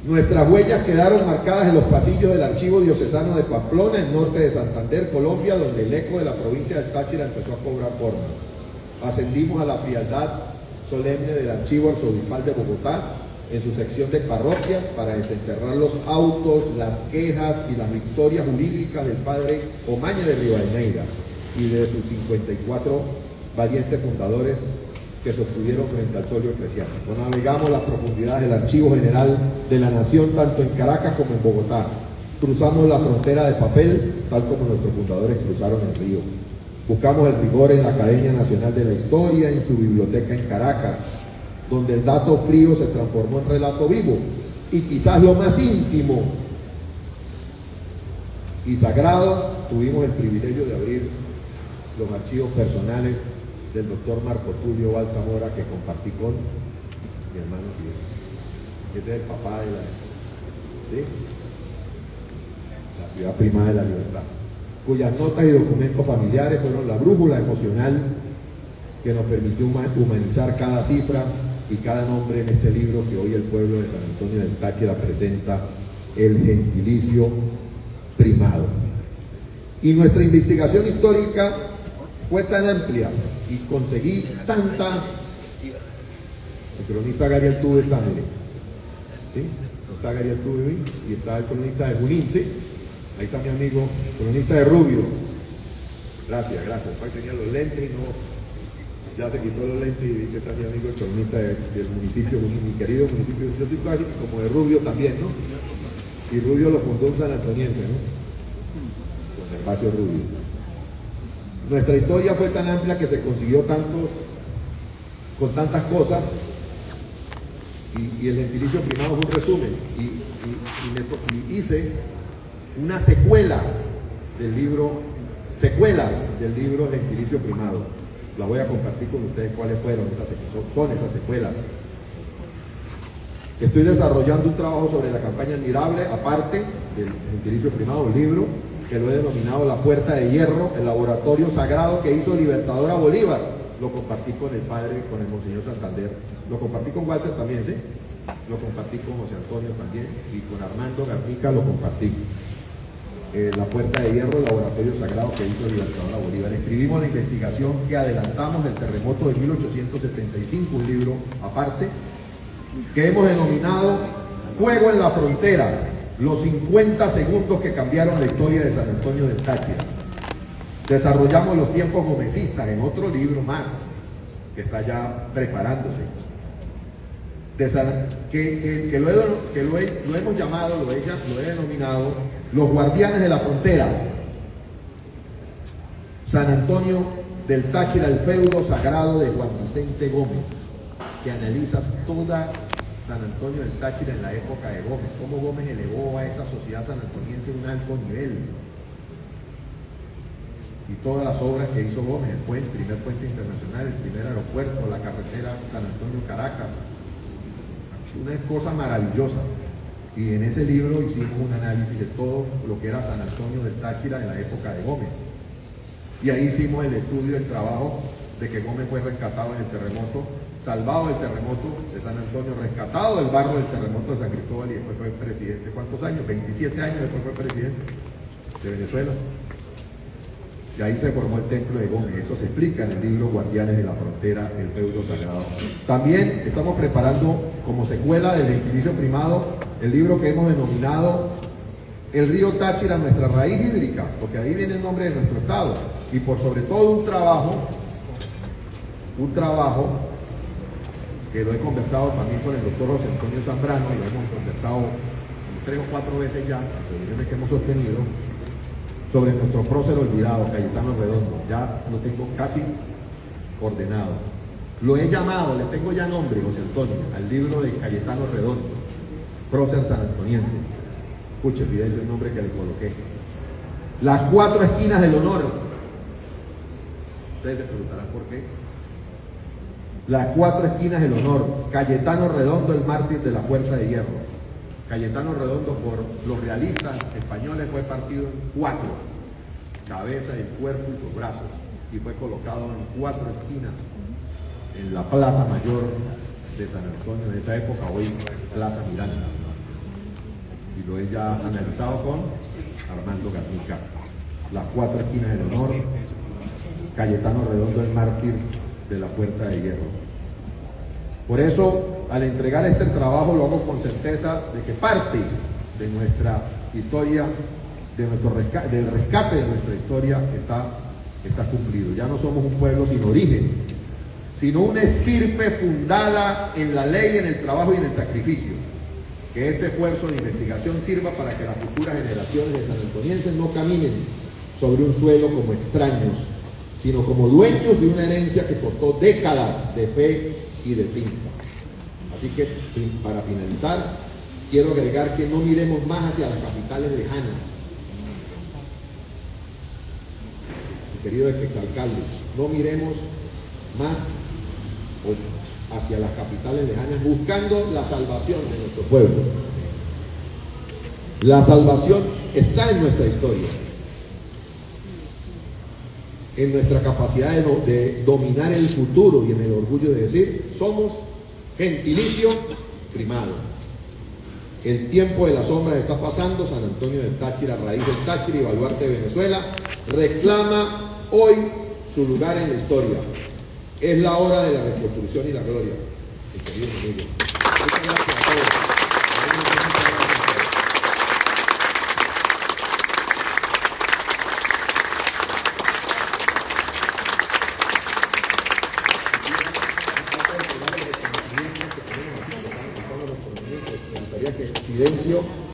Nuestras huellas quedaron marcadas en los pasillos del Archivo Diocesano de Pamplona, en norte de Santander, Colombia, donde el eco de la provincia del Táchira empezó a cobrar forma. Ascendimos a la frialdad solemne del Archivo Arzobispal de Bogotá, en su sección de parroquias, para desenterrar los autos, las quejas y las victorias jurídicas del padre Omaña de Rivadeneira y de sus 54 valientes fundadores que sostuvieron frente al solio eclesiástico. Navegamos las profundidades del Archivo General de la Nación, tanto en Caracas como en Bogotá. Cruzamos la frontera de papel, tal como nuestros fundadores cruzaron el río. Buscamos el rigor en la Academia Nacional de la Historia, en su biblioteca en Caracas, donde el dato frío se transformó en relato vivo, y quizás lo más íntimo y sagrado, tuvimos el privilegio de abrir los archivos personales del doctor Marco Tulio Balsamora, que compartí con mi hermano Fidel. Ese es el papá de la ciudad primada de la libertad, cuyas notas y documentos familiares fueron la brújula emocional que nos permitió humanizar cada cifra y cada nombre en este libro que hoy el pueblo de San Antonio del Táchira presenta, el gentilicio primado. Y nuestra investigación histórica fue tan amplia y conseguí tanta... El cronista Gary Altuve está, mire, ¿sí? Está Gary Altuve y está el cronista de Junín, ¿sí? Ahí está mi amigo, cronista de Rubio. Gracias. Ahí tenía los lentes y no... Ya se quitó los lentes y vi que está mi amigo el cronista del municipio, mi querido municipio. Yo soy casi como de Rubio también, ¿no? Y Rubio lo fundó un sanantoniense, ¿no? Con Gervasio Rubio. Nuestra historia fue tan amplia que se consiguió con tantas cosas, y el gentilicio primado fue un resumen. Y hice una secuelas del libro El gentilicio primado. La voy a compartir con ustedes cuáles son esas secuelas. Estoy desarrollando un trabajo sobre la campaña admirable, aparte del gentilicio primado, el libro, que lo he denominado La Puerta de Hierro, el laboratorio sagrado que hizo Libertador a Bolívar. Lo compartí con el padre, con el Monseñor Santander. Lo compartí con Walter también, ¿sí? Lo compartí con José Antonio también, y con Armando Garnica lo compartí. La Puerta de Hierro, el laboratorio sagrado que hizo Libertador a Bolívar. Escribimos la investigación que adelantamos del terremoto de 1875, un libro aparte, que hemos denominado Fuego en la Frontera, los 50 segundos que cambiaron la historia de San Antonio del Táchira. Desarrollamos los tiempos gomecistas en otro libro más, que está ya preparándose. Lo hemos llamado, lo he denominado Los Guardianes de la Frontera, San Antonio del Táchira, el feudo sagrado de Juan Vicente Gómez, que analiza toda San Antonio del Táchira en la época de Gómez, cómo Gómez elevó a esa sociedad sanantoniense a un alto nivel. Y todas las obras que hizo Gómez, el primer puente internacional, el primer aeropuerto, la carretera San Antonio-Caracas, una cosa maravillosa. Y en ese libro hicimos un análisis de todo lo que era San Antonio del Táchira en la época de Gómez. Y ahí hicimos el estudio, el trabajo de que Gómez fue rescatado en el terremoto, salvado del terremoto de San Antonio, rescatado del barro del terremoto de San Cristóbal y después fue presidente. ¿Cuántos años? 27 años después fue presidente de Venezuela. Y ahí se formó el templo de Gómez. Eso se explica en el libro Guardianes de la Frontera, el feudo sagrado. También estamos preparando como secuela del Gentilicio Primado el libro que hemos denominado El río Táchira, nuestra raíz hídrica, porque ahí viene el nombre de nuestro estado. Y por sobre todo un trabajo que lo he conversado también con el doctor José Antonio Zambrano, lo hemos conversado 3 o 4 veces ya, en reuniones que hemos sostenido, sobre nuestro prócer olvidado, Cayetano Redondo. Ya lo tengo casi ordenado. Lo he llamado, le tengo ya nombre, José Antonio, al libro de Cayetano Redondo, prócer sanantoniense. Escuche, fíjense el nombre que le coloqué. Las 4 esquinas del honor. Ustedes se preguntarán por qué. Las 4 esquinas del honor. Cayetano Redondo, el mártir de la Puerta de Hierro. Cayetano Redondo, por los realistas españoles, fue partido en 4, cabeza, el cuerpo y sus brazos, y fue colocado en 4 esquinas en la Plaza Mayor de San Antonio de esa época, hoy Plaza Miranda. Y lo he ya analizado con Armando Garnica. Las 4 esquinas del honor, Cayetano Redondo, el mártir de la Puerta de Hierro. Por eso, al entregar este trabajo, lo hago con certeza de que parte de nuestra historia, del rescate de nuestra historia, está cumplido. Ya no somos un pueblo sin origen, sino una estirpe fundada en la ley, en el trabajo y en el sacrificio. Que este esfuerzo de investigación sirva para que las futuras generaciones de sanantonienses no caminen sobre un suelo como extraños, sino como dueños de una herencia que costó décadas de fe y de tinta. Así que, para finalizar, quiero agregar que no miremos más hacia las capitales lejanas. Mi querido exalcalde, no miremos más hacia las capitales lejanas buscando la salvación de nuestro pueblo. La salvación está en nuestra historia, en nuestra capacidad de dominar el futuro y en el orgullo de decir, somos Gentilicio Primado. El tiempo de las sombras está pasando. San Antonio del Táchira, raíz del Táchira y baluarte de Venezuela, reclama hoy su lugar en la historia. Es la hora de la reconstrucción y la gloria. Mi querido amigo. Muchas gracias a todos. Me gustaría que Fidencio